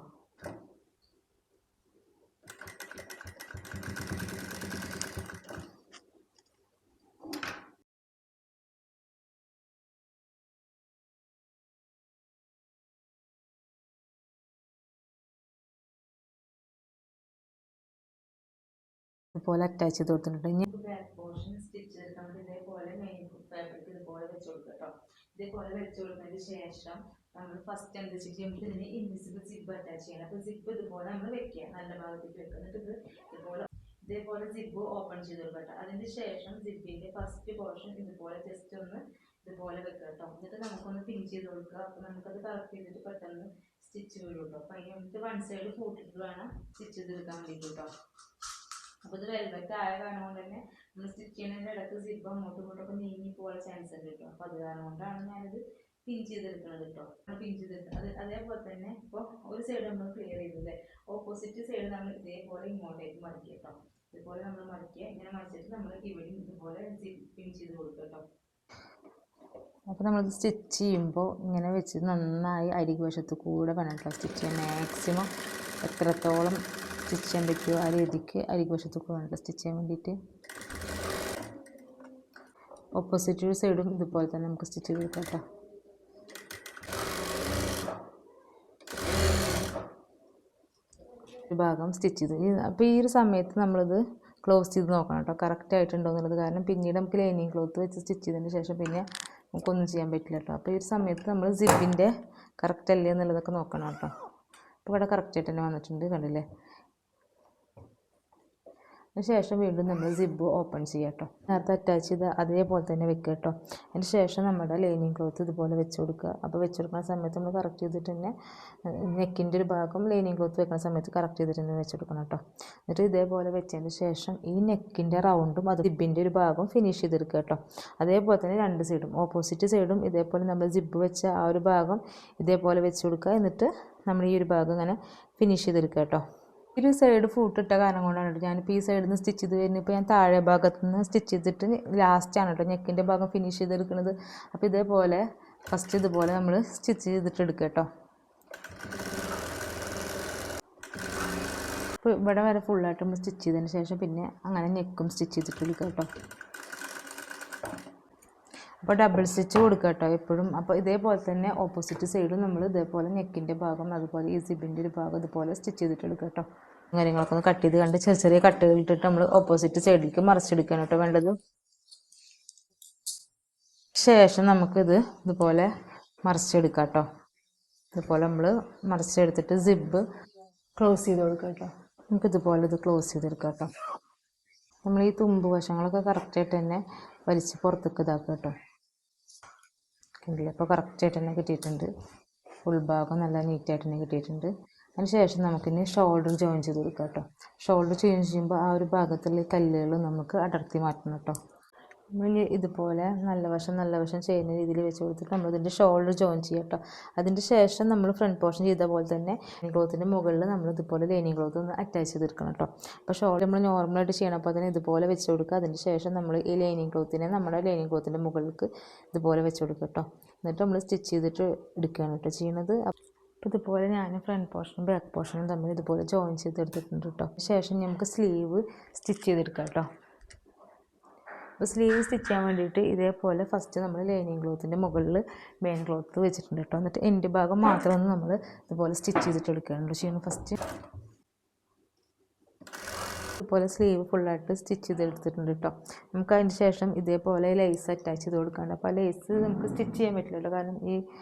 ഇതുപോലെ അറ്റാച്ച് ചെയ്ത് കൊടുത്തിട്ടുണ്ട്. ഇനി ബാക്ക് പോർഷൻ സ്റ്റിച്ച് ചെയ്തിട്ടുണ്ട്. ഇതേപോലെ മെയിൻ ഫാബ്രിക് ഇതുപോലെ വെച്ച് കൊടുക്കുക കേട്ടോ. ഇതേപോലെ വെച്ച് കൊടുത്തതിന് ശേഷം നമ്മൾ ഫസ്റ്റ് എന്താ ചെയ്യുമ്പോൾ ഇതിന് ഇൻവിസിബിൾ സിബ് അറ്റാച്ച് ചെയ്യണം. അപ്പോൾ സിബ് ഇതുപോലെ നമ്മൾ വെക്കുക, നല്ല ഭാഗത്തേക്ക് വെക്കുക. എന്നിട്ട് ഇതേപോലെ സിബ് ഓപ്പൺ ചെയ്ത് കൊടുക്കുക കേട്ടോ. അതിന് ശേഷം സിബിൻ്റെ ഫസ്റ്റ് പോർഷൻ ഇതുപോലെ ജസ്റ്റ് ഒന്ന് ഇതുപോലെ വെക്കുക കേട്ടോ. എന്നിട്ട് നമുക്കൊന്ന് പിൻ ചെയ്ത് കൊടുക്കുക. അപ്പോൾ നമുക്കത് കറക്റ്റ് ചെയ്തിട്ട് പെട്ടെന്ന് സ്റ്റിച്ച് വീഴും കേട്ടോ. അപ്പോൾ അതിന് വേണ്ടിയിട്ട് വൺ സൈഡ് കൂട്ടിയിട്ട് വേണം സ്റ്റിച്ച് ചെയ്തെടുക്കാൻ വേണ്ടിയിട്ട് കേട്ടോ. അപ്പോൾ ഇത് വെൽവെറ്റ് ആയ കാരണം കൊണ്ട് തന്നെ നമ്മൾ സ്റ്റിച്ച് ചെയ്യുന്നതിൻ്റെ ഇടയ്ക്ക് സിബ് അങ്ങോട്ടും ഇങ്ങോട്ടൊക്കെ നീങ്ങി പോകാൻ ചാൻസ് ഉണ്ട് കേട്ടോ. അപ്പോൾ അത് കാരണം കൊണ്ടാണ് ഞാനിത് പിൻ ചെയ്തെടുക്കുന്നത് കേട്ടോ. പിൻ ചെയ്തെടുക്കുന്നത് അതേപോലെ തന്നെ ഇപ്പോൾ ഒരു സൈഡ് നമ്മൾ ക്ലിയർ ചെയ്തത്, ഓപ്പോസിറ്റ് സൈഡ് നമ്മൾ ഇതേപോലെ ഇങ്ങോട്ടേക്ക് മറിക്കുക കേട്ടോ. ഇതുപോലെ നമ്മൾ മറിക്കുക, ഇങ്ങനെ മറിച്ചിട്ട് നമ്മൾ ഇവിടെയും ഇതുപോലെ പിൻ ചെയ്ത് കൊടുക്കുക കേട്ടോ. അപ്പോൾ നമ്മളിത് സ്റ്റിച്ച് ചെയ്യുമ്പോൾ ഇങ്ങനെ വെച്ച് നന്നായി അരികുവശത്ത് കൂടെ വേണം കേട്ടോ സ്റ്റിച്ച് ചെയ്യാൻ. മാക്സിമം എത്രത്തോളം സ്റ്റിച്ച് ചെയ്യാൻ പറ്റുമോ ആ രീതിക്ക് അരികുവശത്ത് കൂടെ വേണം സ്റ്റിച്ച് ചെയ്യാൻ വേണ്ടിയിട്ട്. ഓപ്പോസിറ്റ് സൈഡും ഇതുപോലെ തന്നെ നമുക്ക് സ്റ്റിച്ച് ചെയ്ത് കൊടുക്കാം കേട്ടോ. ഒരു ഭാഗം സ്റ്റിച്ച് ചെയ്ത് അപ്പോൾ ഈ ഒരു സമയത്ത് നമ്മളിത് ക്ലോസ് ചെയ്ത് നോക്കണം കേട്ടോ, കറക്റ്റ് ആയിട്ടുണ്ടോ എന്നുള്ളത്. കാരണം പിന്നീട് നമുക്ക് ലൈനിങ് ക്ലോത്ത് വെച്ച് സ്റ്റിച്ച് ചെയ്തതിന് ശേഷം പിന്നെ നമുക്കൊന്നും ചെയ്യാൻ പറ്റില്ല കേട്ടോ. അപ്പോൾ ഈ ഒരു സമയത്ത് നമ്മൾ സിബിൻ്റെ കറക്റ്റ് അല്ലേ എന്നുള്ളതൊക്കെ നോക്കണം കേട്ടോ. അപ്പോൾ ഇവിടെ കറക്റ്റായിട്ട് തന്നെ വന്നിട്ടുണ്ട്, കണ്ടില്ലേ. അതിന് ശേഷം വീണ്ടും നമ്മൾ സിബ് ഓപ്പൺ ചെയ്യുക കേട്ടോ. നേരത്തെ അറ്റാച്ച് ചെയ്ത് അതേപോലെ തന്നെ വെക്കുക കേട്ടോ. അതിന് ശേഷം നമ്മുടെ ലൈനിങ് ക്ലോത്ത് ഇതുപോലെ വെച്ച് കൊടുക്കുക. അപ്പോൾ വെച്ച് കൊടുക്കുന്ന സമയത്ത് നമ്മൾ കറക്റ്റ് ചെയ്തിട്ട് തന്നെ നെക്കിൻ്റെ ഒരു ഭാഗം ലൈനിങ് ക്ലോത്ത് വെക്കുന്ന സമയത്ത് കറക്റ്റ് ചെയ്തിട്ട് തന്നെ വെച്ച് കൊടുക്കണം കേട്ടോ. എന്നിട്ട് ഇതേപോലെ വെച്ചതിന് ശേഷം ഈ നെക്കിൻ്റെ റൗണ്ടും അത് സിബിൻ്റെ ഒരു ഭാഗം ഫിനിഷ് ചെയ്തെടുക്കുക കേട്ടോ. അതേപോലെ തന്നെ രണ്ട് സൈഡും ഓപ്പോസിറ്റ് സൈഡും ഇതേപോലെ നമ്മൾ സിബ് വെച്ച ആ ഒരു ഭാഗം ഇതേപോലെ വെച്ച് കൊടുക്കുക. എന്നിട്ട് നമ്മൾ ഈ ഒരു ഭാഗം ഇങ്ങനെ ഫിനിഷ് ചെയ്തെടുക്കുക കേട്ടോ. ഒരു സൈഡ് ഫൂട്ടിട്ട കാരണം കൊണ്ടാണ് കേട്ടോ ഞാനിപ്പോൾ ഈ സൈഡിൽ നിന്ന് സ്റ്റിച്ച് ചെയ്ത് വരുന്നത്. ഇപ്പോൾ ഞാൻ താഴെ ഭാഗത്ത് നിന്ന് സ്റ്റിച്ച് ചെയ്തിട്ട് ലാസ്റ്റാണ് കേട്ടോ നെക്കിൻ്റെ ഭാഗം ഫിനിഷ് ചെയ്തെടുക്കുന്നത്. അപ്പോൾ ഇതേപോലെ ഫസ്റ്റ് ഇതുപോലെ നമ്മൾ സ്റ്റിച്ച് ചെയ്തിട്ട് എടുക്കുക കേട്ടോ. അപ്പോൾ ഇവിടെ വരെ ഫുള്ളായിട്ട് നമ്മൾ സ്റ്റിച്ച് ചെയ്തതിന് ശേഷം പിന്നെ അങ്ങനെ നെക്കും സ്റ്റിച്ച് ചെയ്തിട്ട് എടുക്കുക കേട്ടോ. അപ്പോൾ ഡബിൾ സ്റ്റിച്ച് കൊടുക്കുക കേട്ടോ എപ്പോഴും. അപ്പോൾ ഇതേപോലെ തന്നെ ഓപ്പോസിറ്റ് സൈഡും നമ്മൾ ഇതേപോലെ നെക്കിൻ്റെ ഭാഗം അതുപോലെ ഈ സിബിൻ്റെ ഒരു ഭാഗം ഇതുപോലെ സ്റ്റിച്ച് ചെയ്തിട്ട് എടുക്കുക കേട്ടോ. കാര്യങ്ങളൊക്കെ ഒന്ന് കട്ട് ചെയ്ത് കണ്ട് ചെറിയ ചെറിയ കട്ടുകൾ ഇട്ടിട്ട് നമ്മൾ ഓപ്പോസിറ്റ് സൈഡിലേക്ക് മറിച്ചെടുക്കുകയാണ് കേട്ടോ വേണ്ടത്. ശേഷം നമുക്കിത് ഇതുപോലെ മറിച്ചെടുക്കാം കേട്ടോ. ഇതുപോലെ നമ്മൾ മറിച്ചെടുത്തിട്ട് സിബ് ക്ലോസ് ചെയ്ത് കൊടുക്കുക കേട്ടോ. നമുക്കിതുപോലെ ഇത് ക്ലോസ് ചെയ്തെടുക്കാം കേട്ടോ. നമ്മൾ ഈ തുമ്പ് വശങ്ങളൊക്കെ കറക്റ്റായിട്ട് തന്നെ വലിച്ച് പുറത്തേക്ക് ഇതാക്കുക കേട്ടോ. കണ്ടില്ലേ, അപ്പോൾ കറക്റ്റായിട്ട് തന്നെ കിട്ടിയിട്ടുണ്ട്. ഉൾഭാഗം നല്ല നീറ്റായിട്ട് തന്നെ കിട്ടിയിട്ടുണ്ട്. അതിന് ശേഷം നമുക്കിനി ഷോൾഡർ ജോയിൻ ചെയ്ത് കൊടുക്കാം കേട്ടോ. ഷോൾഡർ ജോയിൻ ചെയ്യുമ്പോൾ ആ ഒരു ഭാഗത്തുള്ള കല്ലുകൾ നമുക്ക് അടർത്തി മാറ്റണം കേട്ടോ. നമ്മൾ ഇതുപോലെ നല്ല വശം ചെയ്യുന്ന രീതിയിൽ വെച്ച് കൊടുത്തിട്ട് നമ്മളിതിൻ്റെ ഷോൾഡർ ജോയിൻ ചെയ്യാം കേട്ടോ. അതിൻ്റെ ശേഷം നമ്മൾ ഫ്രണ്ട് പോർഷൻ ചെയ്ത പോലെ തന്നെ ക്ലോത്തിൻ്റെ മുകളിൽ നമ്മൾ ഇതുപോലെ ലൈനിങ് ക്ലോത്ത് ഒന്ന് അറ്റാച്ച് ചെയ്തെടുക്കണം കേട്ടോ. അപ്പോൾ ഷോൾഡർ നമ്മൾ നോർമലായിട്ട് ചെയ്യണം. അപ്പോൾ അതിന് ഇതുപോലെ വെച്ച് കൊടുക്കുക. അതിന് ശേഷം നമ്മൾ ഈ ലൈനിങ് ക്ലോത്തിനെ നമ്മുടെ ലൈനിങ് ക്ലോത്തിൻ്റെ മുകളിലേക്ക് ഇതുപോലെ വെച്ച് കൊടുക്കുക കേട്ടോ. എന്നിട്ട് നമ്മൾ സ്റ്റിച്ച് ചെയ്തിട്ട് എടുക്കുകയാണ് കേട്ടോ ചെയ്യുന്നത്. അപ്പോൾ ഇതുപോലെ ഞാൻ ഫ്രണ്ട് പോർഷനും ബാക്ക് പോർഷനും തമ്മിൽ ഇതുപോലെ ജോയിൻ ചെയ്തെടുത്തിട്ടുണ്ട് കേട്ടോ. ശേഷം നമുക്ക് സ്ലീവ് സ്റ്റിച്ച് ചെയ്തെടുക്കാം കേട്ടോ. അപ്പോൾ സ്ലീവ് സ്റ്റിച്ച് ചെയ്യാൻ വേണ്ടിയിട്ട് ഇതേപോലെ ഫസ്റ്റ് നമ്മൾ ലൈനിങ് ക്ലോത്തിൻ്റെ മുകളിൽ മെയിൻ ക്ലോത്ത് വെച്ചിട്ടുണ്ട് കേട്ടോ. എന്നിട്ട് എൻ്റെ ഭാഗം മാത്രം നമ്മൾ ഇതുപോലെ സ്റ്റിച്ച് ചെയ്തിട്ട് എടുക്കുകയാണല്ലോ ചെയ്യുന്നത്. ഫസ്റ്റ് ഇതുപോലെ സ്ലീവ് ഫുള്ളായിട്ട് സ്റ്റിച്ച് ചെയ്തെടുത്തിട്ടുണ്ട് കേട്ടോ. നമുക്ക് അതിന് ശേഷം ഇതേപോലെ ലേസ് അറ്റാച്ച് ചെയ്ത് കൊടുക്കാണ്ട്. അപ്പോൾ ആ ലേസ് നമുക്ക് സ്റ്റിച്ച് ചെയ്യാൻ പറ്റില്ലല്ലോ, കാരണം ഈ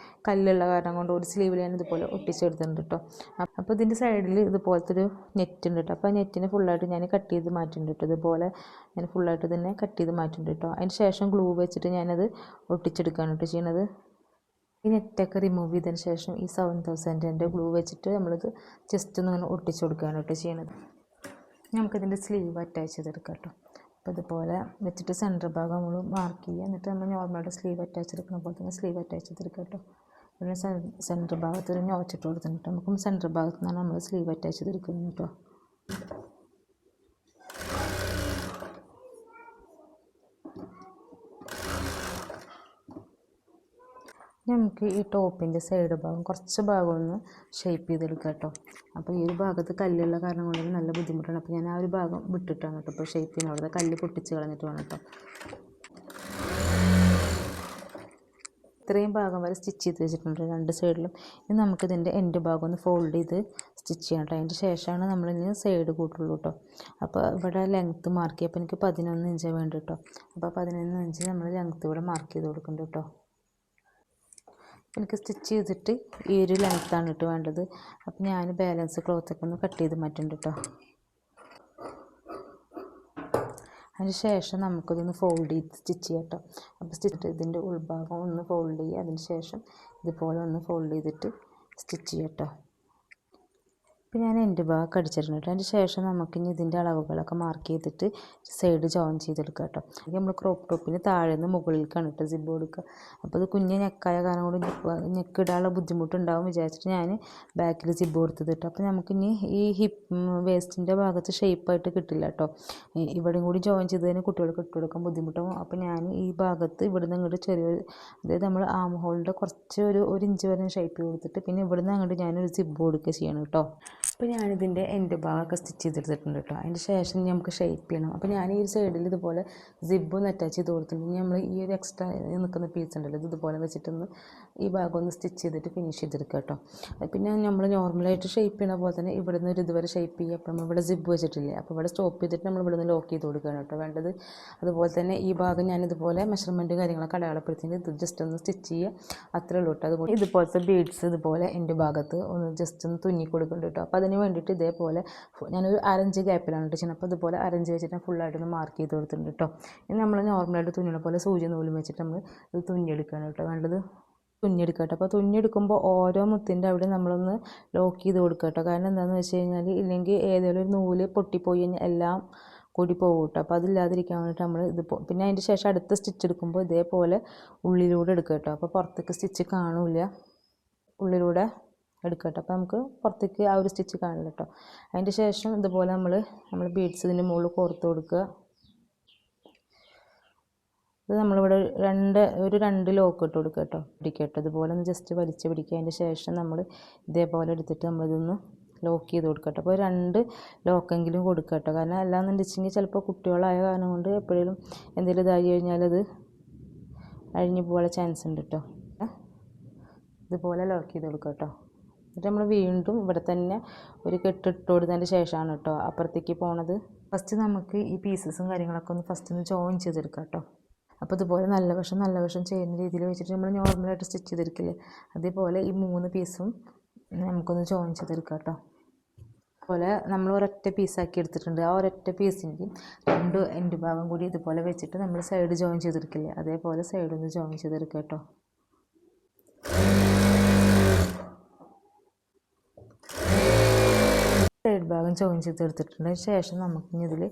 കല്ലുള്ള കാരണം കൊണ്ട് ഒരു സ്ലീവിൽ ഞാൻ ഇതുപോലെ ഒട്ടിച്ചെടുത്തിട്ടുണ്ട് കേട്ടോ. അപ്പോൾ ഇതിൻ്റെ സൈഡിൽ ഇതുപോലത്തെ ഒരു നെറ്റ് ഉണ്ട് കേട്ടോ. അപ്പോൾ ആ നെറ്റിനെ ഫുള്ളായിട്ട് ഞാൻ കട്ട് ചെയ്ത് മാറ്റിയിട്ടുണ്ട് കേട്ടോ. ഇതുപോലെ ഞാൻ ഫുള്ളായിട്ട് തന്നെ കട്ട് ചെയ്ത് മാറ്റിയിട്ടുണ്ട് കേട്ടോ. അതിന് ശേഷം ഗ്ലൂ വെച്ചിട്ട് ഞാനത് ഒട്ടിച്ചെടുക്കുകയാണ് കേട്ടോ ചെയ്യുന്നത്. ഈ നെറ്റൊക്കെ റിമൂവ് ചെയ്തതിന് ശേഷം ഈ 7000 ഗ്ലൂ വെച്ചിട്ട് നമ്മളിത് ജസ്റ്റ് ഒന്ന് ഇങ്ങനെ ഒട്ടിച്ച് കൊടുക്കുകയാണ് കേട്ടോ ചെയ്യുന്നത്. നമുക്കിതിൻ്റെ സ്ലീവ് അറ്റാച്ച് ചെയ്തെടുക്കാം കേട്ടോ. അപ്പോൾ ഇതുപോലെ വെച്ചിട്ട് സെൻറ്റർ ഭാഗം നമ്മൾ മാർക്ക് ചെയ്യുക. എന്നിട്ട് നമ്മൾ നോർമലായിട്ട് സ്ലീവ് അറ്റാച്ച് എടുക്കുന്ന പോലെ തന്നെ സ്ലീവ് അറ്റാച്ച് ചെയ്തെടുക്കാം കേട്ടോ. പിന്നെ സെൻറ്റർ ഭാഗത്ത് ഒരു നോച്ചിട്ട് കൊടുത്തിട്ട് നമുക്ക് സെൻറ്റർ ഭാഗത്ത് നിന്നാണ് നമ്മൾ സ്ലീവ് അറ്റാച്ച് ചെയ്തെടുക്കുന്നത് കേട്ടോ. നമുക്ക് ഈ ടോപ്പിൻ്റെ സൈഡ് ഭാഗം കുറച്ച് ഭാഗം ഒന്ന് ഷേപ്പ് ചെയ്തെടുക്കാം കേട്ടോ. അപ്പോൾ ഈ ഒരു ഭാഗത്ത് കല്ലുള്ള കാരണം കൊണ്ട് നല്ല ബുദ്ധിമുട്ടാണ്. അപ്പോൾ ഞാൻ ആ ഒരു ഭാഗം വിട്ടിട്ടാണ് കേട്ടോ ഇപ്പോൾ ഷേപ്പ് ചെയ്യുന്നത്. അവിടുത്തെ കല്ല് പൊട്ടിച്ച് കളഞ്ഞിട്ട് വേണം കേട്ടോ. ഇത്രയും ഭാഗം വരെ സ്റ്റിച്ച് ചെയ്ത് വെച്ചിട്ടുണ്ട് രണ്ട് സൈഡിലും. ഇനി നമുക്കിതിൻ്റെ എൻഡ് ഭാഗം ഒന്ന് ഫോൾഡ് ചെയ്ത് സ്റ്റിച്ച് ചെയ്യണം കേട്ടോ. അതിൻ്റെ ശേഷമാണ് നമ്മളിനി സൈഡ് കൂട്ടുള്ളൂ കേട്ടോ. അപ്പോൾ ഇവിടെ ലെങ്ത്ത് മാർക്ക് ചെയ്യുക. അപ്പോൾ എനിക്ക് 11 ഇഞ്ച് വേണ്ടി കേട്ടോ. അപ്പോൾ 11 ഇഞ്ച് നമ്മൾ ലെങ്ത്ത് ഇവിടെ മാർക്ക് ചെയ്ത് കൊടുക്കുന്നുണ്ട് കേട്ടോ. എനിക്ക് സ്റ്റിച്ച് ചെയ്തിട്ട് ഈ ഒരു ലെങ്ത്താണ് കേട്ടോ വേണ്ടത്. അപ്പോൾ ഞാൻ ബാലൻസ് ക്ലോത്തൊക്കെ ഒന്ന് കട്ട് ചെയ്ത് മാറ്റുന്നുണ്ട് കേട്ടോ. അതിന് ശേഷം നമുക്കതൊന്ന് ഫോൾഡ് ചെയ്ത് സ്റ്റിച്ച് ചെയ്യാം കേട്ടോ. അപ്പോൾ സ്റ്റിച്ച് ഇതിൻ്റെ ഉൾഭാഗം ഒന്ന് ഫോൾഡ് ചെയ്യുക. അതിന് ശേഷം ഇതുപോലെ ഒന്ന് ഫോൾഡ് ചെയ്തിട്ട് സ്റ്റിച്ച് ചെയ്യാം കേട്ടോ. ഇപ്പോൾ ഞാൻ എൻ്റെ ഭാഗം അടിച്ചിട്ടുണ്ട് കേട്ടോ. അതിന് ശേഷം നമുക്കിനി ഇതിൻ്റെ അളവുകളൊക്കെ മാർക്ക് ചെയ്തിട്ട് സൈഡ് ജോയിൻ ചെയ്തെടുക്കുക കേട്ടോ. നമ്മൾ ക്രോപ്പ് ടോപ്പിന് താഴെ നിന്ന് മുകളിലേക്കാണ് കേട്ടോ സിബ് കൊടുക്കുക. അപ്പോൾ ഇത് കുഞ്ഞ് നെക്കായ കാരണം കൊണ്ട് നെക്കിടാനുള്ള ബുദ്ധിമുട്ടുണ്ടാവും വിചാരിച്ചിട്ട് ഞാൻ ബാക്കിൽ സിബ് കൊടുത്തത് കേട്ടോ. അപ്പോൾ നമുക്കിനി ഈ വേസ്റ്റിൻ്റെ ഭാഗത്ത് ഷേപ്പായിട്ട് കിട്ടില്ല കേട്ടോ. ഇവിടെയും കൂടി ജോയിൻ ചെയ്തതിന് കുട്ടികൾക്ക് ഇട്ട് കൊടുക്കാൻ ബുദ്ധിമുട്ടാവും. അപ്പോൾ ഞാൻ ഈ ഭാഗത്ത് ഇവിടുന്ന് അങ്ങോട്ട് ചെറിയൊരു, അതായത് നമ്മൾ ആം ഹോളിൻ്റെ കുറച്ച് ഒരു ഇഞ്ച് വരെ ഷേപ്പ് കൊടുത്തിട്ട് പിന്നെ ഇവിടുന്ന് അങ്ങോട്ട് ഞാനൊരു സിബ് കൊടുക്കുക ചെയ്യണം കേട്ടോ. അപ്പോൾ ഞാനിതിൻ്റെ എൻ്റെ ഭാഗമൊക്കെ സ്റ്റിച്ച് ചെയ്തെടുത്തിട്ടുണ്ട് കേട്ടോ. അതിൻ്റെ ശേഷം നമുക്ക് ഷേപ്പ് ചെയ്യണം. അപ്പോൾ ഞാൻ ഈ ഒരു സൈഡിൽ ഇതുപോലെ സിബൊന്ന് അറ്റാച്ച് ചെയ്ത് കൊടുത്തിട്ടുണ്ട്. നമ്മൾ ഈ ഒരു എക്സ്ട്രാ നിൽക്കുന്ന പീസ് ഉണ്ടല്ലോ ഇതുപോലെ വെച്ചിട്ടൊന്ന് ഈ ഭാഗം ഒന്ന് സ്റ്റിച്ച് ചെയ്തിട്ട് ഫിനിഷ് ചെയ്തെടുക്കുക കേട്ടോ. പിന്നെ നമ്മൾ നോർമലായിട്ട് ഷേപ്പ് ചെയ്യണ പോലെ തന്നെ ഇവിടുന്ന് ഒരു ഇതുവരെ ഷേപ്പ് ചെയ്യുക. അപ്പോൾ നമ്മളിവിടെ സിബ് വെച്ചിട്ടില്ലേ, അപ്പോൾ ഇവിടെ സ്റ്റോപ്പ് ചെയ്തിട്ട് നമ്മൾ ഇവിടുന്ന് ലോക്ക് ചെയ്ത് കൊടുക്കുകയാണ് കേട്ടോ വേണ്ടത്. അതുപോലെ തന്നെ ഈ ഭാഗം ഞാനിതുപോലെ മെഷർമെൻറ്റ് കാര്യങ്ങളൊക്കെ അടയാളപ്പെടുത്തിയിട്ട് ഇത് ജസ്റ്റ് ഒന്ന് സ്റ്റിച്ച് ചെയ്യുക, അത്രേ ഉള്ളൂ കേട്ടോ. അതുപോലെ ഇതുപോലത്തെ ബീഡ്സ് ഇതുപോലെ എൻ്റെ ഭാഗത്ത് ഒന്ന് ജസ്റ്റ് ഒന്ന് തുന്നി കൊടുക്കുന്നുണ്ട് കേട്ടോ. അപ്പോൾ അതിന് വേണ്ടിയിട്ട് ഇതേപോലെ ഞാനൊരു 1/2 ഇഞ്ച് ഗ്യാപ്പിലാണ് കേട്ടോ ചെയ്യുന്നത്. അപ്പോൾ ഇതുപോലെ 1/2 ഇഞ്ച് വെച്ചിട്ട് ഫുള്ളായിട്ടൊന്ന് മാർക്ക് ചെയ്ത് കൊടുത്തിട്ടുണ്ട് കേട്ടോ. ഇനി നമ്മൾ നോർമലായിട്ട് തുന്നണ പോലെ സൂചി നൂലും വെച്ചിട്ട് നമ്മൾ ഇത് തുന്നിയെടുക്കുകയാണ് കേട്ടോ വേണ്ടത്. തുന്നിയെടുക്കുക കേട്ടോ. അപ്പോൾ തുന്നിയെടുക്കുമ്പോൾ ഓരോ മുത്തിൻ്റെ അവിടെ നമ്മളൊന്ന് ലോക്ക് ചെയ്ത് കൊടുക്കുക കേട്ടോ. കാരണം എന്താണെന്ന് വെച്ച് കഴിഞ്ഞാൽ ഇല്ലെങ്കിൽ ഏതെങ്കിലും ഒരു നൂല് പൊട്ടിപ്പോയി കഴിഞ്ഞാൽ എല്ലാം കൂടി പോകും കേട്ടോ. അപ്പോൾ അതില്ലാതിരിക്കാൻ വേണ്ടിയിട്ട് നമ്മൾ പിന്നെ അതിൻ്റെ ശേഷം അടുത്ത സ്റ്റിച്ച് എടുക്കുമ്പോൾ ഇതേപോലെ ഉള്ളിലൂടെ എടുക്കുക കേട്ടോ. അപ്പോൾ പുറത്തേക്ക് സ്റ്റിച്ച് കാണില്ല, ഉള്ളിലൂടെ എടുക്കുക കേട്ടോ. അപ്പോൾ നമുക്ക് പുറത്തേക്ക് ആ ഒരു സ്റ്റിച്ച് കാണില്ല കേട്ടോ. അതിൻ്റെ ശേഷം ഇതുപോലെ നമ്മൾ ബീഡ്സ് ഇതിൻ്റെ മുകളിൽ കോർത്ത് കൊടുക്കുക. ഇത് നമ്മളിവിടെ ഒരു രണ്ട് ലോക്ക് ഇട്ട് കൊടുക്കുക കേട്ടോ. പിടിക്കുക കേട്ടോ. ഇതുപോലെ ഒന്ന് ജസ്റ്റ് വലിച്ച് പിടിക്കുക. അതിൻ്റെ ശേഷം നമ്മൾ ഇതേപോലെ എടുത്തിട്ട് നമ്മളിതൊന്ന് ലോക്ക് ചെയ്ത് കൊടുക്കുക കേട്ടോ. അപ്പോൾ 2 ലോക്കെങ്കിലും കൊടുക്കുക കേട്ടോ. കാരണം അല്ലാന്ന് വെച്ചെങ്കിൽ ചിലപ്പോൾ കുട്ടികളായ കാരണം കൊണ്ട് എപ്പോഴേലും എന്തെങ്കിലും ഇതായി കഴിഞ്ഞാൽ അത് അഴിഞ്ഞു പോകാനുള്ള ചാൻസ് ഉണ്ട് കേട്ടോ. ഇതുപോലെ ലോക്ക് ചെയ്ത് കൊടുക്കുക കേട്ടോ. എന്നിട്ട് നമ്മൾ വീണ്ടും ഇവിടെ തന്നെ ഒരു കെട്ടിട്ട് കൊടുത്തതിൻ്റെ ശേഷമാണ് കേട്ടോ അപ്പുറത്തേക്ക് പോണത്. ഫസ്റ്റ് നമുക്ക് ഈ പീസസും കാര്യങ്ങളൊക്കെ ഒന്ന് ഫസ്റ്റ് ഒന്ന് ജോയിൻ ചെയ്തെടുക്കാം കേട്ടോ. അപ്പോൾ ഇതുപോലെ നല്ല വശം ചെയ്യുന്ന രീതിയിൽ വെച്ചിട്ട് നമ്മൾ നോർമലായിട്ട് സ്റ്റിച്ച് ചെയ്തെടുക്കില്ലേ, അതേപോലെ ഈ 3 പീസും നമുക്കൊന്ന് ജോയിൻ ചെയ്തെടുക്കാം കേട്ടോ. അതുപോലെ നമ്മൾ ഒരൊറ്റ പീസാക്കി എടുത്തിട്ടുണ്ട്. ആ ഒരൊറ്റ പീസിൻ്റെയും 2 എൻഡ് ഭാഗം കൂടി ഇതുപോലെ വെച്ചിട്ട് നമ്മൾ സൈഡ് ജോയിൻ ചെയ്തെടുക്കില്ലേ, അതേപോലെ സൈഡൊന്ന് ജോയിൻ ചെയ്തെടുക്കാം കേട്ടോ. സൈഡ് ഭാഗം ജോയിൻ ചെയ്തെടുത്തിട്ടുണ്ട്. ശേഷം നമുക്കിനി ഇതിൽ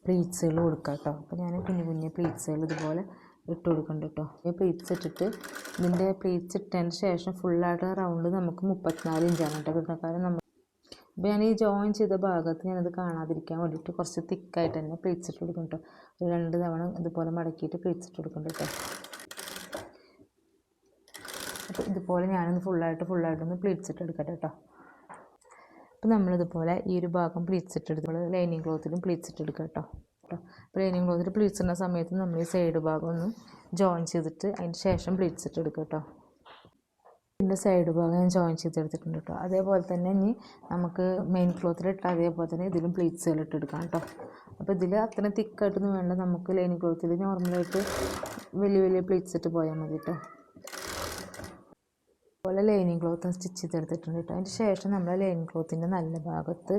പ്ലീറ്റ്സുകൾ കൊടുക്കാം കേട്ടോ. അപ്പോൾ ഞാൻ കുഞ്ഞു കഴിഞ്ഞ പ്ലീറ്റ്സുകൾ ഇതുപോലെ ഇട്ട് കൊടുക്കുന്നുണ്ട് കേട്ടോ. ഈ പ്ലീറ്റ്സ് ഇട്ടിട്ട് ഇതിൻ്റെ പ്ലീറ്റ്സ് ഇട്ടതിന് ശേഷം ഫുള്ളായിട്ട് റൗണ്ട് നമുക്ക് 34 ഇഞ്ചാണ് കേട്ടോ കിട്ടുന്നത്. കാരണം നമ്മൾ അപ്പോൾ ഞാൻ ഈ ജോയിൻ ചെയ്ത ഭാഗത്ത് ഞാനത് കാണാതിരിക്കാൻ വേണ്ടിയിട്ട് കുറച്ച് തിക്കായിട്ട് തന്നെ പ്ലീറ്റ്സ് ഇട്ട് കൊടുക്കും കേട്ടോ. 2 തവണ ഇതുപോലെ മടക്കിയിട്ട് പ്ലീറ്റ്സ് ഇട്ട് കൊടുക്കുന്നുണ്ട് കേട്ടോ. അപ്പോൾ ഇതുപോലെ ഞാനൊന്ന് ഫുള്ളായിട്ടൊന്ന് പ്ലീറ്റ്സ് ഇട്ട് എടുക്കട്ടെ കേട്ടോ. അപ്പോൾ നമ്മളിതുപോലെ ഈ ഒരു ഭാഗം പ്ലീറ്റ്സ് ഇട്ടെടുത്ത് ലൈനിങ് ക്ലോത്തിലും പ്ലീറ്റ്സ് ഇട്ടെടുക്കുക കേട്ടോ. അപ്പോൾ ലൈനിങ് ക്ലോത്തിൽ പ്ലീറ്റ്സ് ഇടുന്ന സമയത്ത് നമ്മൾ ഈ സൈഡ് ഭാഗം ഒന്ന് ജോയിൻ ചെയ്തിട്ട് അതിന് ശേഷം പ്ലീറ്റ്സ് ഇട്ടെടുക്കുക കേട്ടോ. ഇതിൻ്റെ സൈഡ് ഭാഗം ഞാൻ ജോയിൻ ചെയ്തെടുത്തിട്ടുണ്ട് കേട്ടോ. അതേപോലെ തന്നെ ഇനി നമുക്ക് മെയിൻ ക്ലോത്തിലിട്ട് അതേപോലെ തന്നെ ഇതിലും പ്ലീറ്റ്സുകൾ ഇട്ടെടുക്കാം കേട്ടോ. അപ്പോൾ ഇതിൽ അത്ര തിക്കായിട്ടൊന്നും വേണ്ട, നമുക്ക് ലൈനിങ് ക്ലോത്തിൽ നോർമലായിട്ട് വലിയ പ്ലീറ്റ്സ് ഇട്ട് പോയാൽ മതി കേട്ടോ. അതുപോലെ ലൈനിങ് ക്ലോത്ത് സ്റ്റിച്ച് ചെയ്തെടുത്തിട്ടുണ്ട് കേട്ടോ. അതിന് ശേഷം നമ്മൾ ലൈനിങ് ക്ലോത്തിൻ്റെ നല്ല ഭാഗത്ത്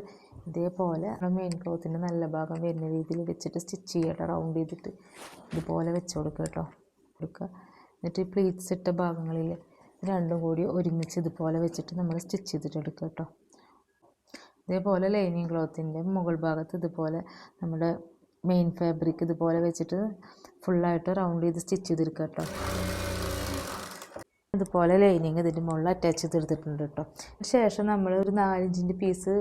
ഇതേപോലെ മെയിൻ ക്ലോത്തിൻ്റെ നല്ല ഭാഗം വരുന്ന രീതിയിൽ വെച്ചിട്ട് സ്റ്റിച്ച് ചെയ്യട്ടോ. റൗണ്ട് ചെയ്തിട്ട് ഇതുപോലെ വെച്ച് കൊടുക്കുക കേട്ടോ. എന്നിട്ട് പ്ലീറ്റ്സ് ഇട്ട ഭാഗങ്ങളിൽ രണ്ടും കൂടി ഒരുമിച്ച് ഇതുപോലെ വെച്ചിട്ട് നമ്മൾ സ്റ്റിച്ച് ചെയ്തിട്ട് എടുക്കുക കേട്ടോ. ഇതേപോലെ ലൈനിങ് ക്ലോത്തിൻ്റെ മുകൾ ഭാഗത്ത് ഇതുപോലെ നമ്മുടെ മെയിൻ ഫാബ്രിക് ഇതുപോലെ വെച്ചിട്ട് ഫുള്ളായിട്ട് റൗണ്ട് ചെയ്ത് സ്റ്റിച്ച് ചെയ്തെടുക്കുക കേട്ടോ. ഇതുപോലെ ലൈനിങ് ഇതിൻ്റെ മുകളിൽ അറ്റാച്ച് ചെയ്തെടുത്തിട്ടുണ്ട് കേട്ടോ. ശേഷം നമ്മൾ ഒരു 4 ഇഞ്ചിൻ്റെ പീസ്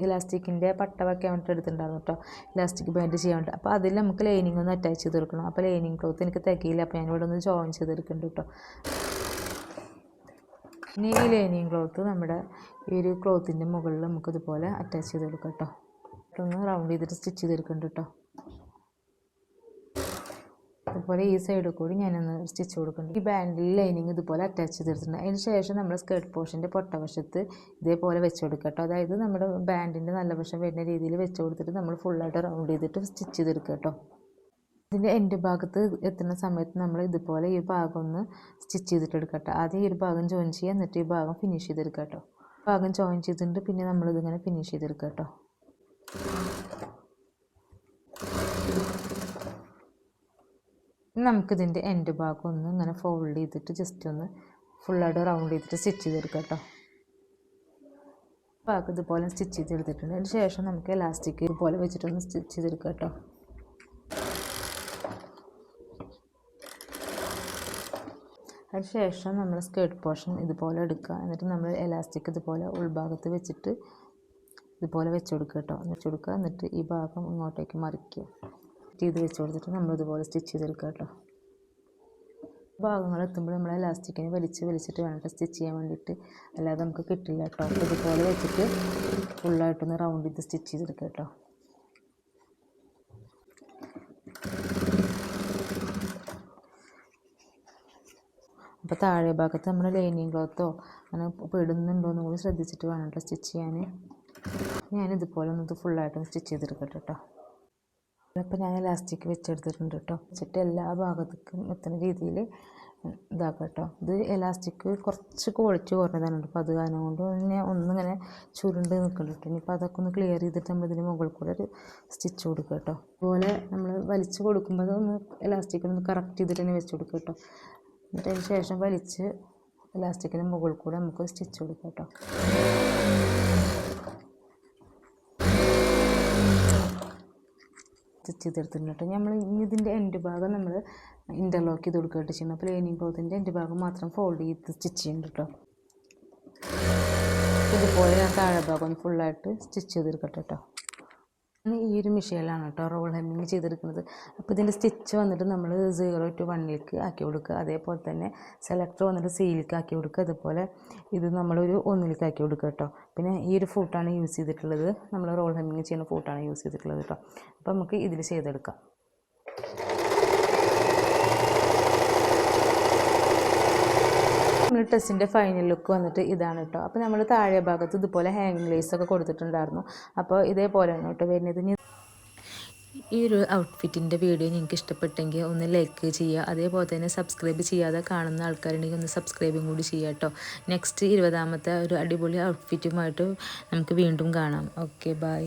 ഇലാസ്റ്റിക്കിൻ്റെ പട്ട വയ്ക്കാൻ വേണ്ടിയിട്ട് എടുത്തിട്ടുണ്ടായിരുന്നു കേട്ടോ, ഇലാസ്റ്റിക് ബാൻഡ് ചെയ്യാൻ വേണ്ടി. അപ്പോൾ അതിൽ നമുക്ക് ലൈനിങ് ഒന്ന് അറ്റാച്ച് ചെയ്ത് കൊടുക്കണം. അപ്പോൾ ലൈനിങ് ക്ലോത്ത് എനിക്ക് തികയില്ല, അപ്പോൾ ഞാനിവിടെ ഒന്ന് ജോയിൻ ചെയ്തെടുക്കുന്നുണ്ട് കേട്ടോ. ഇനി ഈ ലൈനിങ് ക്ലോത്ത് നമ്മുടെ ഈ ഒരു ക്ലോത്തിൻ്റെ മുകളിൽ നമുക്കിതുപോലെ അറ്റാച്ച് ചെയ്ത് കൊടുക്കാം കേട്ടോ. ഒന്ന് റൗണ്ട് ചെയ്തിട്ട് സ്റ്റിച്ച് ചെയ്തെടുക്കുന്നുണ്ട് കേട്ടോ. അതുപോലെ ഈ സൈഡിൽ കൂടി ഞാനൊന്ന് സ്റ്റിച്ച് കൊടുക്കുന്നുണ്ട്. ഈ ബാൻഡിൽ ലൈനിങ് ഇതുപോലെ അറ്റാച്ച് ചെയ്തെടുത്തിട്ടുണ്ട്. അതിന് ശേഷം നമ്മൾ സ്കേർട്ട് പോർഷൻ്റെ പൊട്ടവശത്ത് ഇതേപോലെ വെച്ച് കൊടുക്കുക കേട്ടോ. അതായത് നമ്മുടെ ബാൻഡിൻ്റെ നല്ല വശം വരുന്ന രീതിയിൽ വെച്ച് കൊടുത്തിട്ട് നമ്മൾ ഫുള്ളായിട്ട് റൗണ്ട് ചെയ്തിട്ട് സ്റ്റിച്ച് ചെയ്തെടുക്കുക കേട്ടോ. ഇതിൻ്റെ എൻഡ് ഭാഗത്ത് എത്തുന്ന സമയത്ത് നമ്മൾ ഇതുപോലെ ഈ ഭാഗം ഒന്ന് സ്റ്റിച്ച് ചെയ്തിട്ടെടുക്കട്ടോ. ആദ്യം ഈ ഒരു ഭാഗം ജോയിൻ ചെയ്യുക, എന്നിട്ട് ഈ ഭാഗം ഫിനിഷ് ചെയ്തെടുക്കുക കേട്ടോ. ഭാഗം ജോയിൻ ചെയ്തിട്ടുണ്ട്, പിന്നെ നമ്മളിതിങ്ങനെ ഫിനിഷ് ചെയ്തെടുക്കുക കേട്ടോ. നമുക്കിതിൻ്റെ എൻഡ് ഭാഗം ഒന്ന് ഇങ്ങനെ ഫോൾഡ് ചെയ്തിട്ട് ജസ്റ്റ് ഒന്ന് ഫുള്ളായിട്ട് റൗണ്ട് ചെയ്തിട്ട് സ്റ്റിച്ച് ചെയ്തെടുക്കുക കേട്ടോ. ഭാഗം ഇതുപോലെ സ്റ്റിച്ച് ചെയ്തെടുത്തിട്ടുണ്ട്. അതിന് ശേഷം നമുക്ക് എലാസ്റ്റിക് ഇതുപോലെ വെച്ചിട്ടൊന്ന് സ്റ്റിച്ച് ചെയ്തെടുക്കുക കേട്ടോ. അതിന് ശേഷം നമ്മൾ സ്കേർട്ട് പോർഷൻ ഇതുപോലെ എടുക്കുക. എന്നിട്ട് നമ്മൾ എലാസ്റ്റിക് ഇതുപോലെ ഉൾഭാഗത്ത് വെച്ചിട്ട് ഇതുപോലെ വെച്ച് കൊടുക്കുക കേട്ടോ. വെച്ച് കൊടുക്കുക, എന്നിട്ട് ഈ ഭാഗം ഇങ്ങോട്ടേക്ക് മറിക്കുക. ഇത് വെച്ച് കൊടുത്തിട്ട് നമ്മളിതുപോലെ സ്റ്റിച്ച് ചെയ്തെടുക്കുക കേട്ടോ. ഭാഗങ്ങൾ എത്തുമ്പോൾ നമ്മൾ എലാസ്റ്റിക്കിനെ വലിച്ചിട്ട് വേണം സ്റ്റിച്ച് ചെയ്യാൻ വേണ്ടിയിട്ട്, അല്ലാതെ നമുക്ക് കിട്ടില്ല കേട്ടോ. ഇതുപോലെ വെച്ചിട്ട് ഫുള്ളായിട്ടൊന്ന് റൗണ്ട് ചെയ്ത് സ്റ്റിച്ച് ചെയ്തെടുക്കുക കേട്ടോ. അപ്പോൾ താഴെ ഭാഗത്ത് നമ്മൾ ലൈനിങ് ക്ലോത്തോ അങ്ങനെ പെടുന്നുണ്ടോ എന്ന് കൂടി ശ്രദ്ധിച്ചിട്ട് വേണം കേട്ടോ സ്റ്റിച്ച് ചെയ്യാൻ. ഞാനിതുപോലെ ഒന്ന് ഫുള്ളായിട്ടൊന്ന് സ്റ്റിച്ച് ചെയ്തെടുക്കട്ടെ കേട്ടോ. അപ്പോൾ ഞാൻ ഇലാസ്റ്റിക് വെച്ചെടുത്തിട്ടുണ്ട് കേട്ടോ. വെച്ചിട്ട് എല്ലാ ഭാഗത്തേക്കും എത്തുന്ന രീതിയിൽ ഇതാക്കാം കേട്ടോ. ഇത് ഇലാസ്റ്റിക് കുറച്ച് ക്വാളിറ്റി കുറഞ്ഞതാണ് കേട്ടോ. അപ്പോൾ അത് കാരണം കൊണ്ട് തന്നെ ഒന്നിങ്ങനെ ചുരുണ്ട് നിൽക്കുന്നുണ്ട് കേട്ടോ. ഇനിയിപ്പോൾ അതൊക്കെ ഒന്ന് ക്ലിയർ ചെയ്തിട്ട് നമ്മളിതിന് മുകളിൽ കൂടെ ഒരു സ്റ്റിച്ച് കൊടുക്കുക കേട്ടോ. അതുപോലെ നമ്മൾ വലിച്ച് കൊടുക്കുമ്പോൾ അതൊന്ന് ഇലാസ്റ്റിക് ഒന്ന് കറക്റ്റ് ചെയ്തിട്ട് തന്നെ വെച്ച് കൊടുക്കുക കേട്ടോ. എന്നിട്ട് അതിന് ശേഷം വലിച്ച് ഇലാസ്റ്റിക്കിന് മുകളിൽ കൂടെ നമുക്ക് സ്റ്റിച്ച് കൊടുക്കാം കേട്ടോ. സ്റ്റിച്ച് ചെയ്തെടുത്തിട്ടുണ്ട് കേട്ടോ. നമ്മൾ ഇതിൻ്റെ എൻഡ് ഭാഗം നമ്മൾ ഇൻ്റർലോക്ക് ചെയ്ത് കൊടുക്കുക കേട്ടോ ചെയ്യണം. അപ്പോൾ ലൈനിങ് ക്ലോത്തിൻ്റെ എൻഡ് ഭാഗം മാത്രം ഫോൾഡ് ചെയ്ത് സ്റ്റിച്ച് ചെയ്യുന്നുണ്ട് കേട്ടോ. ഇതുപോലെ ഞാൻ താഴെ ഭാഗം ഒന്ന് ഫുള്ളായിട്ട് സ്റ്റിച്ച് ചെയ്തെടുക്കട്ടെ കേട്ടോ. ഈ ഒരു മെഷീനിലാണ് കേട്ടോ റോൾ ഹെമ്മിങ് ചെയ്തെടുക്കുന്നത്. അപ്പോൾ ഇതിൻ്റെ സ്റ്റിച്ച് വന്നിട്ട് നമ്മൾ 0 to 1 ആക്കി കൊടുക്കുക. അതേപോലെ തന്നെ സെലക്ടർ വന്നിട്ട് സീലിലേക്ക് ആക്കി കൊടുക്കുക. അതുപോലെ ഇത് നമ്മളൊരു 1 ആക്കി കൊടുക്കുക കേട്ടോ. പിന്നെ ഈ ഒരു ഫൂട്ടാണ് യൂസ് ചെയ്തിട്ടുള്ളത്, നമ്മൾ റോൾ ഹെമ്മിങ് ചെയ്യുന്ന ഫൂട്ടാണ് യൂസ് ചെയ്തിട്ടുള്ളത് കേട്ടോ. അപ്പോൾ നമുക്ക് ഇതിൽ ചെയ്തെടുക്കാം. നമ്മൾ ഡ്രസ്സിൻ്റെ ഫൈനൽ ലുക്ക് വന്നിട്ട് ഇതാണ് കേട്ടോ. അപ്പോൾ നമ്മൾ താഴെ ഭാഗത്ത് ഇതുപോലെ ഹാങ്ങിങ് ലേസൊക്കെ കൊടുത്തിട്ടുണ്ടായിരുന്നു. അപ്പോൾ ഇതേപോലെയാണ് കേട്ടോ വരുന്നത്. ഈ ഒരു ഔട്ട്ഫിറ്റിൻ്റെ വീഡിയോ നിങ്ങൾക്ക് ഇഷ്ടപ്പെട്ടെങ്കിൽ ഒന്ന് ലൈക്ക് ചെയ്യുക. അതേപോലെ തന്നെ സബ്സ്ക്രൈബ് ചെയ്യാതെ കാണുന്ന ആൾക്കാരുണ്ടെങ്കിൽ ഒന്ന് സബ്സ്ക്രൈബും കൂടി ചെയ്യുക കേട്ടോ. നെക്സ്റ്റ് 20ാമത്തെ ഒരു അടിപൊളി ഔട്ട്ഫിറ്റുമായിട്ട് നമുക്ക് വീണ്ടും കാണാം. Okay, by.